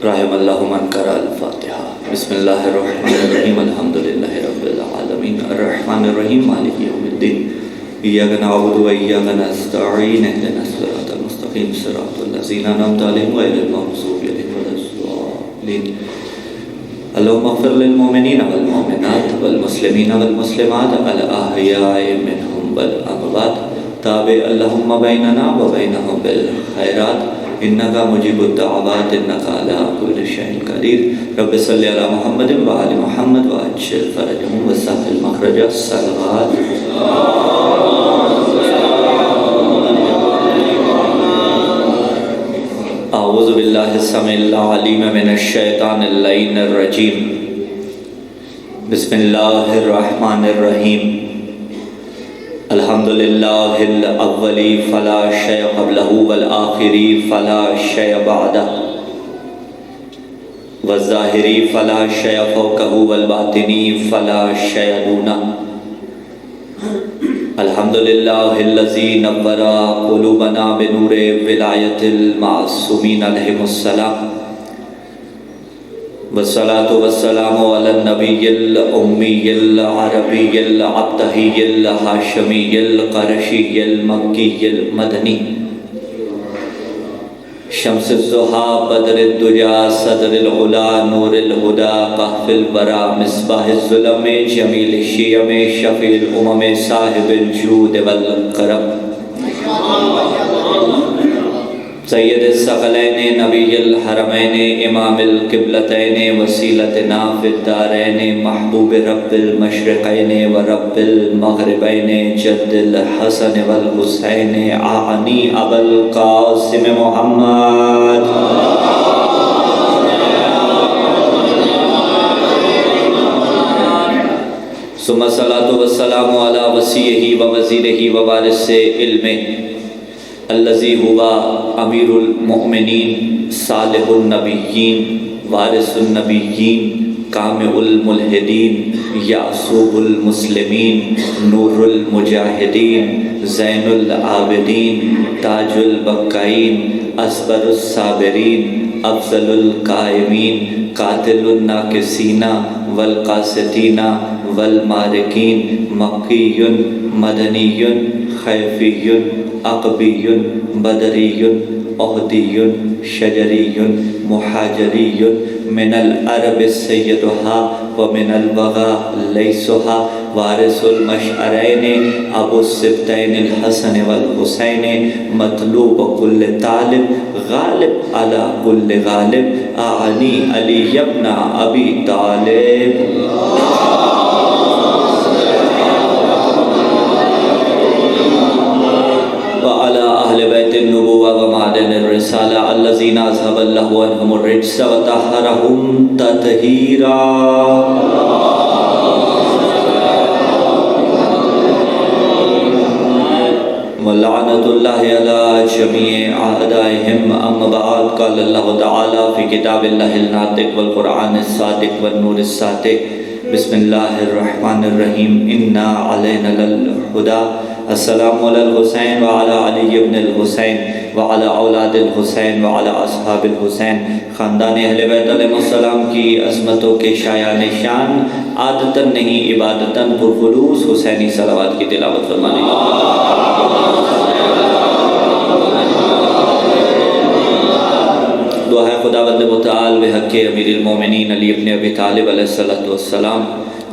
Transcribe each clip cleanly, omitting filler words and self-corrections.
رحم اللہ من قرأ الفاتحہ۔ بسم اللہ الرحمن الرحیم، الحمد للہ رب العالمین، الرحمن الرحیم، مالک یوم الدین، ایاک نعبد و ایاک نستعین، اہدنا الصراط المستقیم، صراط الذین انعمت علیہم غیر المغضوب علیہم ولا الضالین۔ اللہم اغفر للمؤمنین والمؤمنات والمسلمین والمسلمات الاحیاء منہم والاموات، تابع اللہم بیننا و بینہم بالخیرات، انکا مجیب الدعوات، انکا علی کل شیء قدیر۔ رب صلی علی محمد و آل محمد وعجل فرجهم وسهل مخرجہ، صلوات۔ اعوذ باللہ السمیع العلیم من الشیطان اللعین الرجیم، بسم اللہ الرحمن الرحیم۔ الحمدللہ الاولی فلا شیء قبلہ والآخری فلا شیء بعدہ، والظاہری فلا شیء فوقہ والباطنی فلا شیء دونہ۔ الحمدللہ الذی نور قلوبنا بنور ولایت المعصومین علیہم السلام، والصلاة والسلام علی النبی الامی العربی العبدہی الہاشمی القرشی المکی المدنی، شمس الضحیٰ بدر الدجا صدر العلا نور الہدا قحف البرا مصباح الظلم جمیل الشیم شفیع الامم صاحب الجود والکرم، سید الثقلین نبی الحرمین امام القبلتین وسیلتنا فی الدارین محبوب رب المشرقین و رب المغربین جد الحسن والحسین اعنی ابا القاسم محمد۔ ثم الصلاة والسلام علی وسیعہ و وزیرہ و وارث علم الذی ہوا امیر المؤمنین صالح النبیین وارث النبیین کامع الملحدین یعصوب المسلمین نور المجاہدین زین العابدین تاج البقائین اصبر الصابرین افضل القائمین قاتل الناکسین والقاسطین والمارکین مکی مدنی خیفی عقبی بدری احدی شجری مہاجری من العرب سیدها ومن البغا لیسها وارث المشعرین ابو السبتین الحسن والحسین مطلوب کل طالب غالب علی کل غالب اعنی علی ابن ابی طالب۔ بیت النبوہ و معدن الرسالہ الذین اذهب اللہ عنہم الرجس وطہرہم تطہیرا۔ ولعنۃ اللہ علی جمیع اعدائہم۔ اما بعد، قال اللہ تعالی فی کتاب اللہ الناطق والقرآن الصادق والنور الساطق، بسم اللہ الرحمن الرحیم، انا علینا للہدی۔ السلام علی الحسین وعلی علی ابن الحسین وعلی اولاد الحسین وعلی اصحاب الحسین۔ خاندان اہل بیت علیہ السلام کی عظمتوں کے شایان شان عادتاً نہیں عبادتاً پرخلوص حسینی صلوات کی تلاوت فرمانے دعا ہے خداوند متعال بحق امیر المومنین علی ابن ابی طالب علیہ السلام،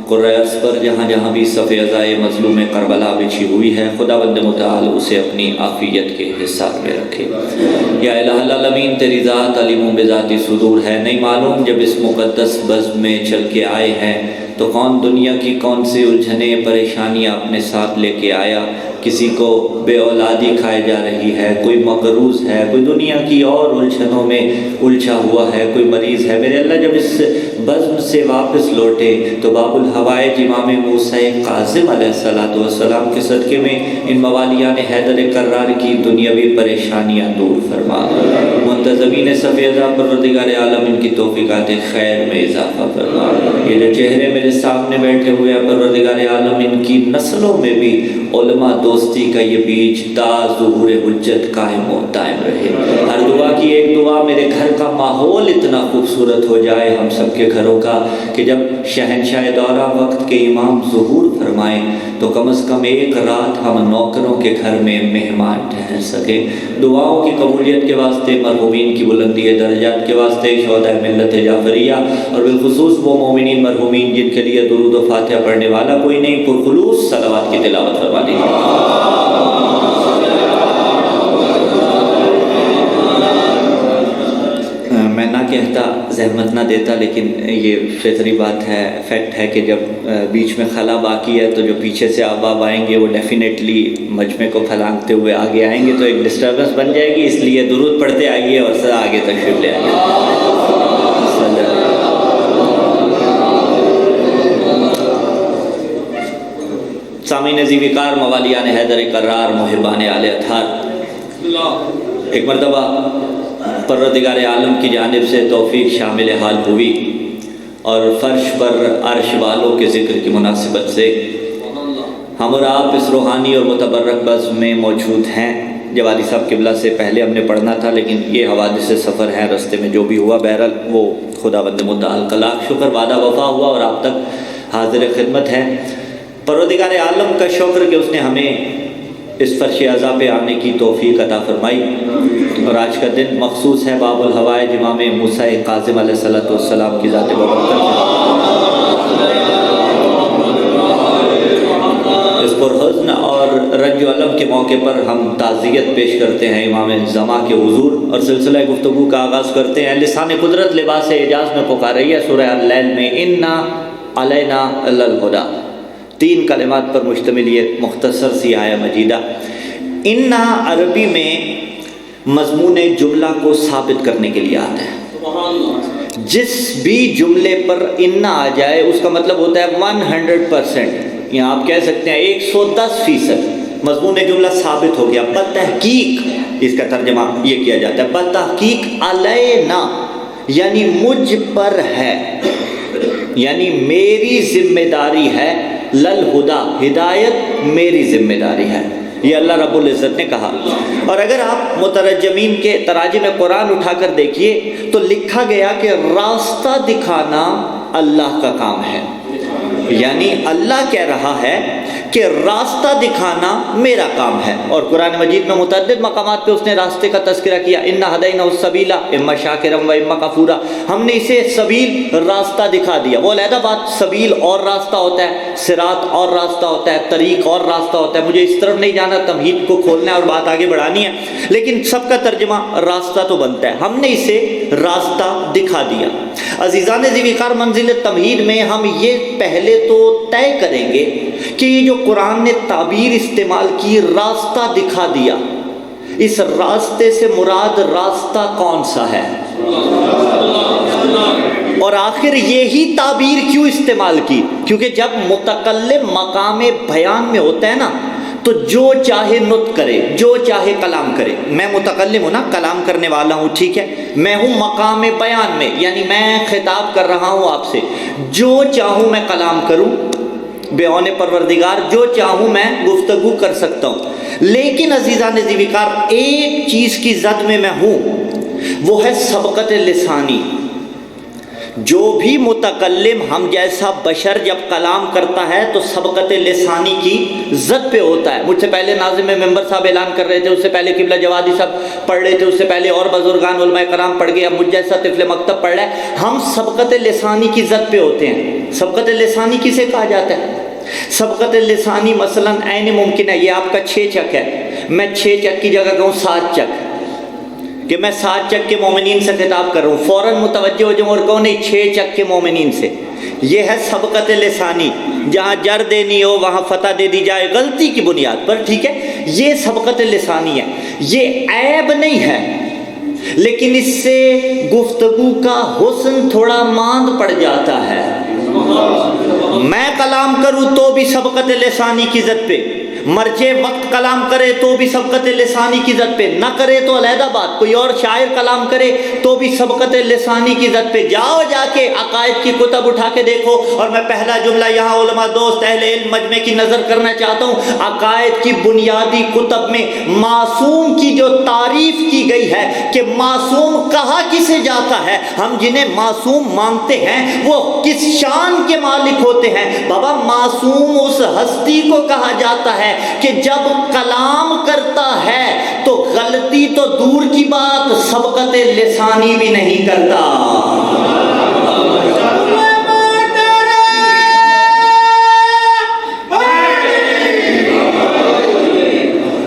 قرۂ ارض پر جہاں جہاں بھی صف عزائے مظلوم کربلا بچھی ہوئی ہے، خداوند متعال اسے اپنی عافیت کے حصار میں رکھے۔ یا الہ العالمین، تیری ذات علیم بذات صدور ہے، نہیں معلوم جب اس مقدس بزم میں چل کے آئے ہیں تو کون دنیا کی کون سی الجھنیں پریشانیاں اپنے ساتھ لے کے آیا۔ کسی کو بے اولادی کھائے جا رہی ہے، کوئی مقروض ہے، کوئی دنیا کی اور الجھنوں میں الجھا ہوا ہے، کوئی مریض ہے۔ میرے اللہ جب اس بزم سے واپس لوٹے تو باب الحوائج امام موسیٰ کاظم علیہ السلام کے صدقے میں ان موالیان حیدر کرار کی دنیاوی پریشانیاں دور فرما، منتظمین صفیدہ پروردگار عالم ان کی توفیقات خیر میں اضافہ فرما۔ یہ جو چہرے میرے سامنے بیٹھے ہوئے ہیں پروردگار عالم ان کی نسلوں میں بھی علماء دوستی کا یہ بیج تا ظہور حجت قائم و دائم رہے۔ ہر دعا کی ایک دعا، میرے گھر کا ماحول اتنا اتنا خوبصورت ہو جائے ہم سب کے گھروں کا کہ جب شہنشاہ دورہ وقت کے امام ظہور فرمائیں تو کم از کم ایک رات ہم نوکروں کے گھر میں مہمان ٹھہر سکیں۔ دعاؤں کی قبولیت کے واسطے، مرحومین کی بلندی درجات کے واسطے، شہداء ملت جعفریہ اور بالخصوص وہ مومنین مرحومین جن کے لیے درود و فاتحہ پڑھنے والا کوئی نہیں، پرخلوص صلوات کی تلاوت فرما دیجیے۔ میں نہ کہتا، زحمت نہ دیتا، لیکن یہ فطری بات ہے، فیکٹ ہے کہ جب بیچ میں خلا باقی ہے تو جو پیچھے سے احباب آئیں گے وہ ڈیفینیٹلی مجمع کو پھلانگتے ہوئے آگے آئیں گے، تو ایک ڈسٹربنس بن جائے گی، اس لیے درود پڑھتے آئیے اور سر آگے تشریف لے آئیے۔ سامعین ذی وقار، موالیان حیدر کرار، محبان آل اطہار، ایک مرتبہ پروردگار عالم کی جانب سے توفیق شامل حال ہوئی اور فرش پر عرش والوں کے ذکر کی مناسبت سے ہم اور آپ اس روحانی اور متبرک بزم میں موجود ہیں۔ جوالی صاحب قبلہ سے پہلے ہم نے پڑھنا تھا، لیکن یہ حوادث سفر ہیں، رستے میں جو بھی ہوا بہرحال وہ خداوند متعال کا لاکھ شکر، وعدہ وفا ہوا اور آپ تک حاضر خدمت ہے۔ پروردگار عالم کا شکر کہ اس نے ہمیں اس فرش عزا پہ آنے کی توفیق عطا فرمائی، اور آج کا دن مخصوص ہے باب الحوائج امام موسیٰ کاظم علیہ السلام کی ذات بابرکت اس پرحزن اور رنج و علم کے موقع پر ہم تعزیت پیش کرتے ہیں امام زماں کے حضور، اور سلسلہ گفتگو کا آغاز کرتے ہیں۔ لسان قدرت لباس اعجاز میں پکار رہی ہے سورہ اللیل میں انا علینا للہدی، 3 کلمات پر مشتمل یہ مختصر سی آیہ مجیدہ۔ انا عربی میں مضمون جملہ کو ثابت کرنے کے لیے آتا ہے۔ جس بھی جملے پر انا آ جائے اس کا مطلب ہوتا ہے 100%، یا آپ کہہ سکتے ہیں 110% مضمون جملہ ثابت ہو گیا۔ بتحقیق اس کا ترجمہ یہ کیا جاتا ہے، بتحقیق علینا یعنی مجھ پر ہے، یعنی میری ذمہ داری ہے، للہدا ہدایت میری ذمہ داری ہے، یہ اللہ رب العزت نے کہا۔ اور اگر آپ مترجمین کے تراجم قرآن اٹھا کر دیکھیے تو لکھا گیا کہ راستہ دکھانا اللہ کا کام ہے، یعنی اللہ کہہ رہا ہے کہ راستہ دکھانا میرا کام ہے۔ اور قرآن مجید میں متعدد مقامات پہ اس نے راستے کا تذکرہ کیا، انا ہدیناہ السبیل اما شاکرا و اما کفورا، ہم نے اسے سبیل راستہ دکھا دیا۔ وہ علیحدہ بات، سبیل اور راستہ ہوتا ہے، صراط اور راستہ ہوتا ہے، طریق اور راستہ ہوتا ہے، مجھے اس طرف نہیں جانا، تمہید کو کھولنا ہے اور بات آگے بڑھانی ہے، لیکن سب کا ترجمہ راستہ تو بنتا ہے، ہم نے اسے راستہ دکھا دیا۔ عزیزان ذی وقار، منزل تمہید میں ہم یہ پہلے تو طے کریں گے کہ یہ جو قرآن نے تعبیر استعمال کی راستہ دکھا دیا، اس راستے سے مراد راستہ کون سا ہے، اور آخر یہی تعبیر کیوں استعمال کی؟ کیونکہ جب متکلم مقام بیان میں ہوتا ہے نا تو جو چاہے نطق کرے، جو چاہے کلام کرے۔ میں متکلم ہوں نا، کلام کرنے والا ہوں، ٹھیک ہے، میں ہوں مقام بیان میں، یعنی میں خطاب کر رہا ہوں آپ سے، جو چاہوں میں کلام کروں بیان پروردگار، جو چاہوں میں گفتگو کر سکتا ہوں۔ لیکن عزیزان ذی وقار، ایک چیز کی زد میں ہوں، وہ ہے سبقت لسانی۔ جو بھی متکلم ہم جیسا بشر جب کلام کرتا ہے تو سبقت لسانی کی زد پہ ہوتا ہے۔ مجھ سے پہلے ناظم ممبر صاحب اعلان کر رہے تھے، اس سے پہلے قبلہ جوادی صاحب پڑھ رہے تھے، اس سے پہلے اور بزرگان علماء کرام پڑھ گئے، اب مجھ جیسا طفل مکتب پڑھ رہا ہے۔ ہم سبقت لسانی کی زد پہ ہوتے ہیں۔ سبقت لسانی کسے کہا جاتا ہے؟ سبقت لسانی مثلاً عین ممکن ہے، یہ آپ کا 6 چک ہے، میں 6 چک کی جگہ کہوں 7 چک، کہ میں 7 چک کے مومنین سے خطاب کر رہا ہوں، فوراً متوجہ ہو جاؤں اور کہوں نہیں 6 چک کے مومنین سے۔ یہ ہے سبقت لسانی، جہاں جر دینی ہو وہاں فتح دے دی جائے غلطی کی بنیاد پر، ٹھیک ہے، یہ سبقت لسانی ہے۔ یہ عیب نہیں ہے، لیکن اس سے گفتگو کا حسن تھوڑا ماند پڑ جاتا ہے۔ میں کلام کروں تو بھی سبقت لسانی کی زد پہ، مرچے وقت کلام کرے تو بھی سبقت لسانی کی ضد پہ، نہ کرے تو علیحدہ بات، کوئی اور شاعر کلام کرے تو بھی سبقت لسانی کی ضد پہ۔ جاؤ جا کے عقائد کی کتب اٹھا کے دیکھو، اور میں پہلا جملہ یہاں علماء دوست اہل علم مجمع کی نظر کرنا چاہتا ہوں، عقائد کی بنیادی کتب میں معصوم کی جو تعریف کی گئی ہے کہ معصوم کہا کسے جاتا ہے، ہم جنہیں معصوم مانتے ہیں وہ کس شان کے مالک ہوتے ہیں؟ بابا معصوم اس ہستی کو کہا جاتا ہے کہ جب کلام کرتا ہے تو غلطی تو دور کی بات سبقت لسانی بھی نہیں کرتا۔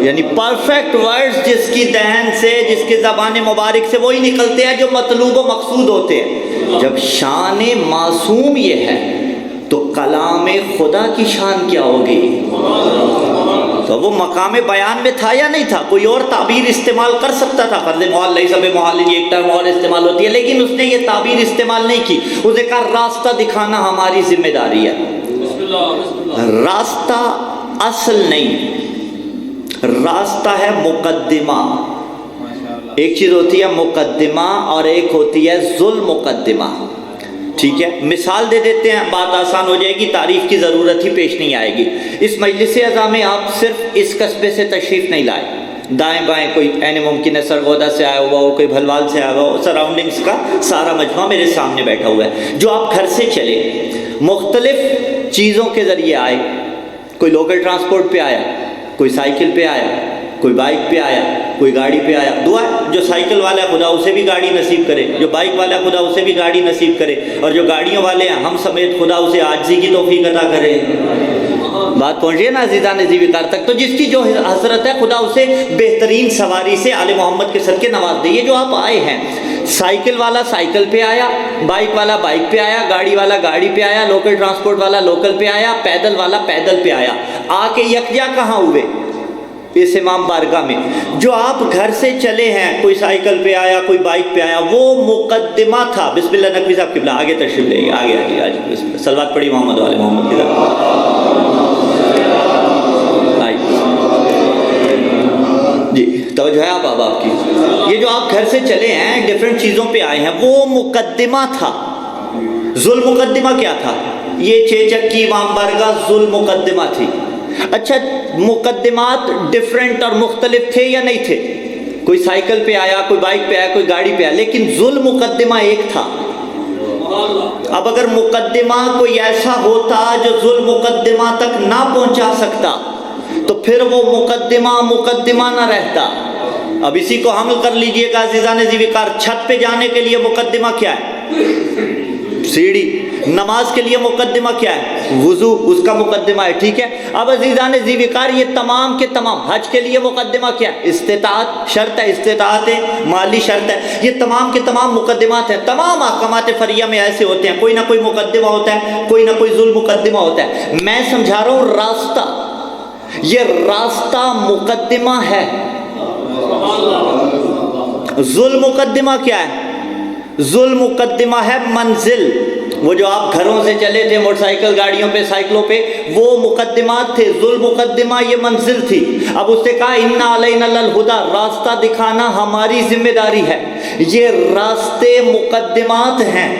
یعنی پرفیکٹ ورڈز جس کی دہن سے، جس کی زبان مبارک سے وہی نکلتے ہیں جو مطلوب و مقصود ہوتے ہیں۔ جب شان معصوم یہ ہے تو کلام خدا کی شان کیا ہوگی؟ تو وہ مقام بیان میں تھا یا نہیں تھا؟ کوئی اور تعبیر استعمال کر سکتا تھا، فرض محال نہیں سب محال ایک ٹرم اور استعمال ہوتی ہے، لیکن اس نے یہ تعبیر استعمال نہیں کی۔ اسے کہا راستہ دکھانا ہماری ذمہ داری ہے۔ راستہ اصل نہیں، راستہ ہے مقدمہ۔ ایک چیز ہوتی ہے مقدمہ اور ایک ہوتی ہے ذل مقدمہ، ٹھیک ہے؟ مثال دے دیتے ہیں، بات آسان ہو جائے گی، تعریف کی ضرورت ہی پیش نہیں آئے گی۔ اس مجلس اعظم میں آپ صرف اس قصبے سے تشریف نہیں لائے، دائیں بائیں کوئی این ممکن ہے سرگودا سے آیا ہوا ہو، کوئی بھلوال سے آیا ہوا ہو، سراؤنڈنگز کا سارا مجموعہ میرے سامنے بیٹھا ہوا ہے۔ جو آپ گھر سے چلے، مختلف چیزوں کے ذریعے آئے، کوئی لوکل ٹرانسپورٹ پہ آیا، کوئی سائیکل پہ آیا، کوئی بائک پہ آیا، کوئی گاڑی پہ آیا۔ دعا ہے جو سائیکل والا ہے خدا اسے بھی گاڑی نصیب کرے، جو بائک والا ہے خدا اسے بھی گاڑی نصیب کرے، اور جو گاڑیوں والے ہیں ہم سمیت خدا اسے عاجزی کی توفیق عطا کرے۔ بات پہنچ رہی ہے نا عزیزان ذیوقار تک؟ تو جس کی جو حضرت ہے خدا اسے بہترین سواری سے آل محمد کے صدقے نواز دے۔ یہ جو آپ آئے ہیں، سائیکل والا سائیکل پہ آیا، بائک والا بائک پہ آیا، گاڑی والا گاڑی پہ آیا، لوکل ٹرانسپورٹ والا لوکل پہ آیا، پیدل والا پیدل پہ آیا، آ کے یکجا کہاں ہوئے؟ اس امام بارگاہ میں۔ جو آپ گھر سے چلے ہیں، کوئی سائیکل پہ آیا، کوئی بائک پہ آیا، وہ مقدمہ تھا۔ بسم اللہ نقوی صاحب قبلہ آگے تشریف لے، آگے آگے آج بسم اللہ، صلوات پڑھی محمد والے محمد کی طرف۔ جی توجہ ہے آپ کی؟ یہ جو آپ گھر سے چلے ہیں، ڈیفرنٹ چیزوں پہ آئے ہیں، وہ مقدمہ تھا۔ ذل مقدمہ کیا تھا؟ یہ 6 چکی امام بارگاہ ذل مقدمہ تھی۔ اچھا، مقدمات ڈیفرنٹ اور مختلف تھے یا نہیں تھے؟ کوئی سائیکل پہ آیا، کوئی بائک پہ آیا، کوئی گاڑی پہ آیا، لیکن ذل مقدمہ ایک تھا۔ اب اگر مقدمہ کوئی ایسا ہوتا جو ذل مقدمہ تک نہ پہنچا سکتا تو پھر وہ مقدمہ نہ رہتا۔ اب اسی کو حمل کر لیجئے گا عزیزان ذیوقار، چھت پہ جانے کے لیے مقدمہ کیا ہے؟ سیڑھی۔ نماز کے لیے مقدمہ کیا ہے؟ وضو، اس کا مقدمہ ہے، ٹھیک ہے؟ اب عزیزان ذیوقار یہ تمام کے تمام، حج کے لیے مقدمہ کیا ہے؟ استطاعت شرط ہے، استطاعت مالی شرط ہے، یہ تمام کے تمام مقدمات ہیں۔ تمام احکامات فریہ میں ایسے ہوتے ہیں، کوئی نہ کوئی مقدمہ ہوتا ہے، کوئی نہ کوئی ذل مقدمہ ہوتا ہے۔ میں سمجھا رہا ہوں راستہ، یہ راستہ مقدمہ ہے۔ ذل مقدمہ کیا ہے؟ ذل مقدمہ ہے منزل۔ وہ جو آپ گھروں سے چلے تھے موٹر سائیکل گاڑیوں پہ سائیکلوں پہ، وہ مقدمات تھے۔ ذل مقدمہ یہ منزل تھی۔ اب اس نے کہا اِنَّ عَلَيْنَا الْهُدَىٰ، راستہ دکھانا ہماری ذمہ داری ہے۔ یہ راستے مقدمات ہیں،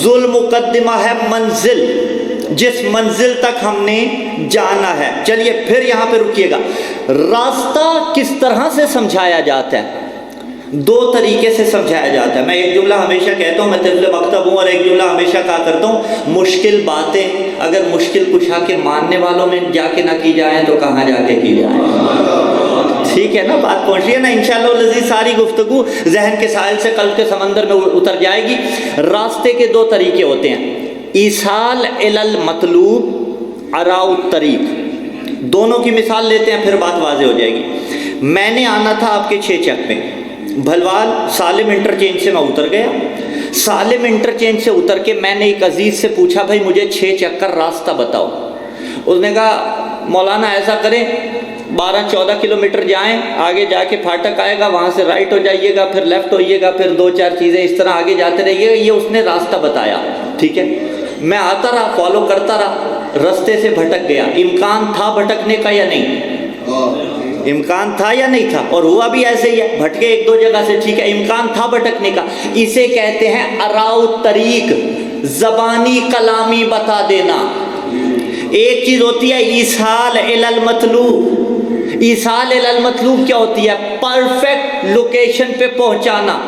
ذل مقدمہ ہے منزل، جس منزل تک ہم نے جانا ہے۔ چلیے پھر یہاں پہ رکیے گا، راستہ کس طرح سے سمجھایا جاتا ہے؟ 2 طریقے سے سمجھایا جاتا ہے۔ میں ایک جملہ ہمیشہ کہتا ہوں، میں طفل مکتب ہوں، اور ایک جملہ ہمیشہ کہا کرتا ہوں، مشکل باتیں اگر مشکل کچھ کے ماننے والوں میں جا کے نہ کی جائیں تو کہاں جا کے کی جائیں؟ ٹھیک ہے نا، بات پہنچ رہی ہے نا؟ انشاءاللہ العزیز ساری گفتگو ذہن کے ساحل سے قلب کے سمندر میں اتر جائے گی۔ راستے کے 2 طریقے ہوتے ہیں، ایصال الی المطلوب، اراء الطریق۔ دونوں کی مثال لیتے ہیں، پھر بات واضح ہو جائے گی۔ میں نے آنا تھا آپ کے 6 چک میں، بھلوال سالم انٹرچینج سے میں اتر گیا۔ سالم انٹرچینج سے اتر کے میں نے ایک عزیز سے پوچھا، بھائی مجھے 6 چک کا راستہ بتاؤ۔ اس نے کہا مولانا ایسا کریں، 12-14 کلومیٹر جائیں، آگے جا کے پھاٹک آئے گا، وہاں سے رائٹ ہو جائیے گا، پھر لیفٹ ہوئیے گا، پھر 2-4 چیزیں اس طرح آگے جاتے رہیے گا۔ یہ اس نے راستہ بتایا، ٹھیک ہے؟ میں آتا رہا، فالو کرتا رہا۔ رستے سے بھٹک گیا، امکان تھا بھٹکنے کا یا نہیں؟ امکان تھا یا نہیں تھا؟ اور ہوا بھی ایسے ہی ہے، بھٹکے ایک دو جگہ سے، ٹھیک ہے، امکان تھا بھٹکنے کا۔ اسے کہتے ہیں اراء الطریق، زبانی کلامی بتا دینا۔ ایک چیز ہوتی ہے ایصال الی المطلوب۔ ایصال الی المطلوب کیا ہوتی ہے؟ پرفیکٹ لوکیشن پہ پہنچانا۔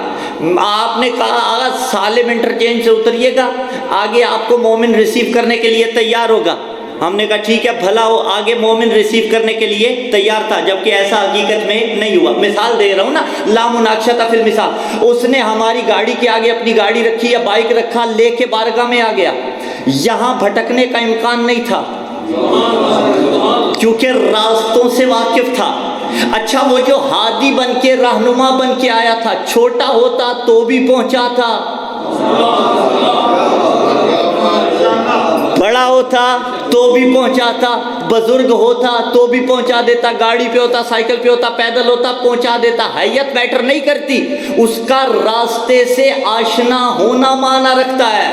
آپ نے کہا آج سالم انٹرچینج سے اتریے گا، آگے آپ کو مومن ریسیو کرنے کے لیے تیار ہوگا۔ ہم نے کہا ٹھیک ہے بھلا ہو، آگے مومن ریسیو کرنے کے لیے تیار تھا، جبکہ ایسا حقیقت میں نہیں ہوا۔ مثال دے رہا ہوں نا، لا مناقشۃ فی المثال۔ اس نے ہماری گاڑی کے آگے اپنی گاڑی رکھی یا بائک رکھا، لے کے بارگاہ میں آ گیا، یہاں بھٹکنے کا امکان نہیں تھا کیونکہ راستوں سے واقف تھا۔ اچھا وہ جو ہادی بن کے، رہنما بن کے آیا تھا، چھوٹا ہوتا تو بھی پہنچا تھا، بڑا ہوتا تو بھی پہنچا تھا، بزرگ ہوتا تو بھی پہنچا دیتا، گاڑی پہ ہوتا، سائیکل پہ ہوتا، پیدل ہوتا، پہنچا دیتا۔ حیت میٹر نہیں کرتی، اس کا راستے سے آشنا ہونا معنی رکھتا ہے۔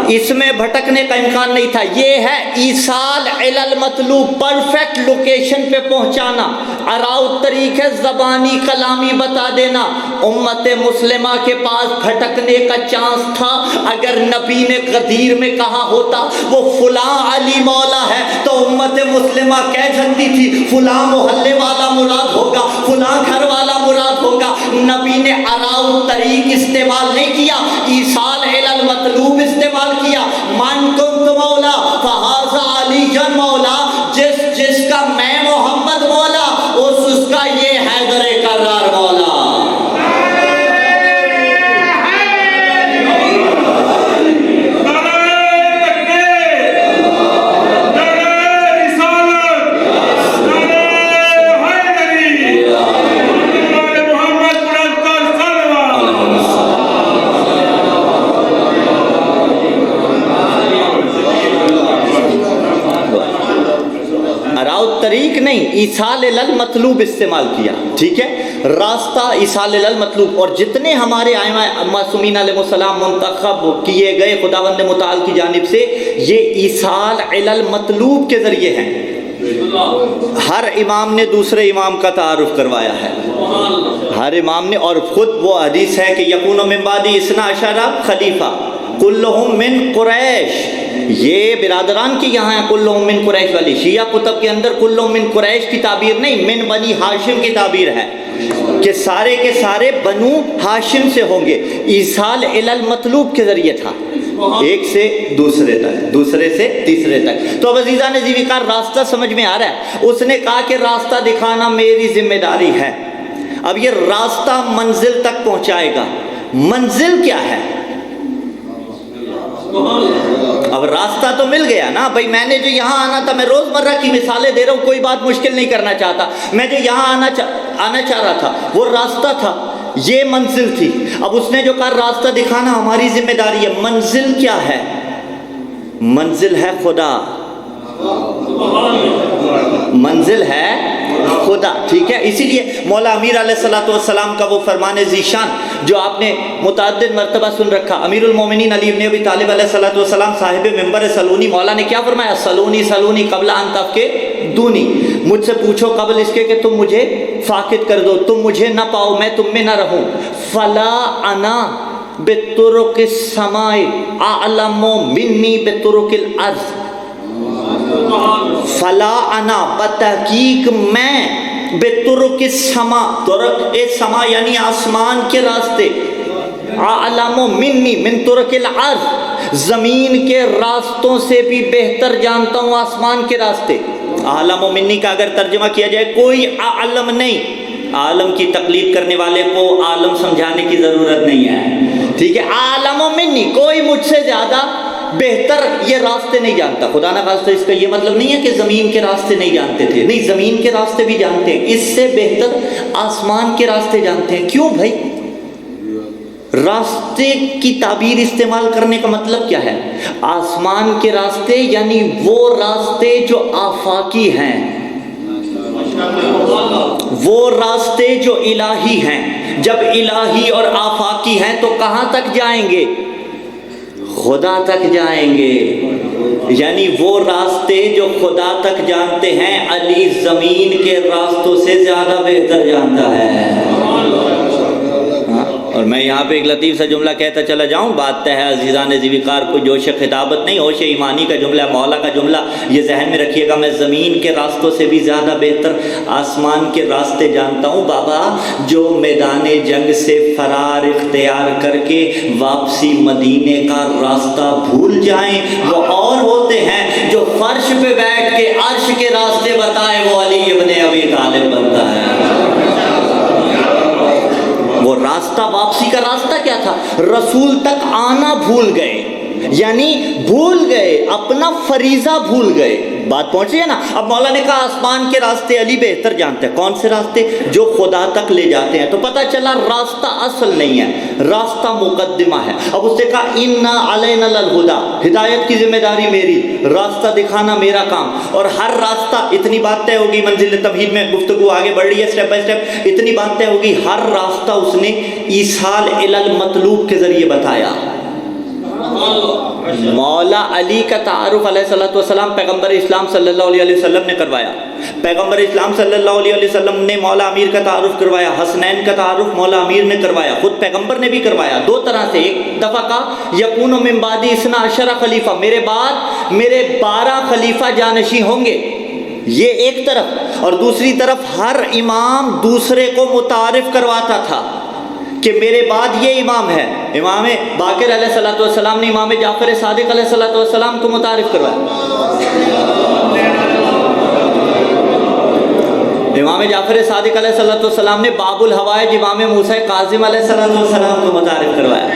اس میں بھٹکنے کا امکان نہیں تھا۔ یہ ہے ایصال الی المطلوب، پرفیکٹ لوکیشن پہ پہنچانا۔ اراء الطریق ہے زبانی کلامی بتا دینا۔ امت مسلمہ کے پاس بھٹکنے کا چانس تھا، اگر نبی نے غدیر میں کہا ہوتا وہ فلاں علی مولا ہے تو امت مسلمہ کہہ سکتی تھی فلاں محلے والا مراد ہوگا، فلاں گھر والا مراد ہوگا۔ نبی نے اراء الطریق استعمال نہیں کیا، ایصال الی المطلوب استعمال کیا۔ من کنت مولا فہذا علی جن مولا، جس کا میں محمد مولا، اس کا یہ حیدر کرار مولا۔ طریق نہیں، ایصال الی المطلوب استعمال کیا، ٹھیک ہے، راستہ ایصال الی المطلوب۔ اور جتنے ہمارے ائمہ معصومین علیہ السلام منتخب کیے گئے خداوند متعال کی جانب سے، یہ ایصال الی المطلوب کے ذریعے ہیں۔ ہر امام نے دوسرے امام کا تعارف کروایا ہے، ہر امام نے، اور خود وہ حدیث ہے کہ یکون من بعدی 12 خلیفہ کلہم من قریش، یہ برادران کی یہاں ہے کلہم من قریش والی۔ شیعہ کتب کے اندر کلہم من قریش کی تعبیر نہیں، من بنی ہاشم کی تعبیر ہے کہ سارے کے سارے بنو ہاشم سے ہوں گے۔ ایصال الی المطلوب کے ذریعے تھا، ایک سے دوسرے تک، دوسرے سے تیسرے تک۔ تو اب عزیزان ذیوقار راستہ سمجھ میں آ رہا ہے؟ اس نے کہا کہ راستہ دکھانا میری ذمہ داری ہے۔ اب یہ راستہ منزل تک پہنچائے گا، منزل کیا ہے؟ اب راستہ تو مل گیا نا بھائی، میں نے جو یہاں آنا تھا، میں روزمرہ کی مثالیں دے رہا ہوں، کوئی بات مشکل نہیں کرنا چاہتا، میں جو یہاں آنا چاہ رہا تھا وہ راستہ تھا، یہ منزل تھی۔ اب اس نے جو کہا راستہ دکھانا ہماری ذمہ داری ہے، منزل کیا ہے؟ منزل ہے خدا، منزل ہے خدا، ٹھیک ہے۔ اسی لیے مولا امیر علیہ الصلوۃ والسلام کا وہ فرمان ذیشان جو آپ نے متعدد مرتبہ سن رکھا، امیر المومنین علی ابن ابی طالب علیہ الصلوۃ والسلام صاحب ممبر سلونی، مولا نے کیا فرمایا؟ سلونی سلونی قبل ان تفقدونی، مجھ سے پوچھو قبل اس کے کہ تم مجھے فاقد کر دو، تم مجھے نہ پاؤ، میں تم میں نہ رہوں۔ فلا انا بطرق السماء اعلم منی بطرق الارض، فلا انا بتحقیق میں، بطرق السماء، طرق السماء یعنی آسمان کے راستے، اعلم منی من طرق الارض، زمین کے راستوں سے بھی بہتر جانتا ہوں آسمان کے راستے۔ اعلم منی کا اگر ترجمہ کیا جائے، کوئی عالم نہیں، عالم کی تقلید کرنے والے کو عالم سمجھانے کی ضرورت نہیں ہے، ٹھیک ہے۔ اعلم منی، کوئی مجھ سے زیادہ بہتر یہ راستے نہیں جانتا۔ خدا نہ خواستہ اس کا یہ مطلب نہیں ہے کہ زمین کے راستے نہیں جانتے تھے، نہیں، زمین کے راستے بھی جانتے ہیں، اس سے بہتر آسمان کے راستے جانتے ہیں۔ کیوں بھائی؟ راستے کی تعبیر استعمال کرنے کا مطلب کیا ہے؟ آسمان کے راستے یعنی وہ راستے جو آفاقی ہیں، وہ راستے جو الہی ہیں۔ جب الہی اور آفاقی ہیں تو کہاں تک جائیں گے؟ خدا تک جائیں گے۔ یعنی وہ راستے جو خدا تک جانتے ہیں علی زمین کے راستوں سے زیادہ بہتر جانتا ہے۔ اور میں یہاں پہ ایک لطیف سا جملہ کہتا چلا جاؤں، بات ہے عزیزان ذوالفقار، کوئی جوش خطابت نہیں، ہوش ایمانی کا جملہ، مولا کا جملہ، یہ ذہن میں رکھیے گا، میں زمین کے راستوں سے بھی زیادہ بہتر آسمان کے راستے جانتا ہوں۔ بابا جو میدان جنگ سے فرار اختیار کر کے واپسی مدینے کا راستہ بھول جائیں وہ اور ہوتے ہیں جو فرش پہ بیٹھ کے عرش کے راستے بتائے وہ علی ابن ابی طالب بنتا ہے۔ وہ راستہ، واپسی کا راستہ کیا تھا؟ رسول تک آنا بھول گئے، یعنی بھول گئے، اپنا فریضہ بھول گئے۔ بات پہنچ رہی ہے نا؟ اب مولا نے کہا آسمان کے راستے علی بہتر جانتے ہیں۔ کون سے راستے؟ جو خدا تک لے جاتے ہیں۔ تو پتہ چلا راستہ اصل نہیں ہے، راستہ مقدمہ ہے۔ اب اس نے کہا اِنَّا عَلَيْنَا الْهُدَىٰ، ہدایت کی ذمہ داری میری، راستہ دکھانا میرا کام۔ اور ہر راستہ، اتنی بات طے ہوگی، منزل تمہید میں گفتگو آگے بڑھ رہی ہے اسٹیپ بائی اسٹیپ، اتنی بات طے ہوگی، ہر راستہ اس نے ایصال الی المطلوب کے ذریعے بتایا۔ مولا علی کا تعارف علیہ الصلوۃ والسلام پیغمبر اسلام صلی اللہ علیہ وسلم نے کروایا۔ پیغمبر اسلام صلی اللہ علیہ وسلم نے مولا امیر کا تعارف کروایا، حسنین کا تعارف مولا امیر نے کروایا، خود پیغمبر نے بھی کروایا دو طرح سے۔ ایک دفعہ کہا یکون من بعدی اثنا عشر خلیفہ، میرے بعد میرے 12 خلیفہ جانشین ہوں گے، یہ ایک طرف، اور دوسری طرف ہر امام دوسرے کو متعارف کرواتا تھا کہ میرے بعد یہ امام ہے۔ امام باقر علیہ السلام نے امام جعفر صادق علیہ السلام کو متعارف کروایا۔ امام جعفر صادق علیہ السلام نے باب الحوائج امام موسیٰ کاظم علیہ السلام کو متعارف کروایا۔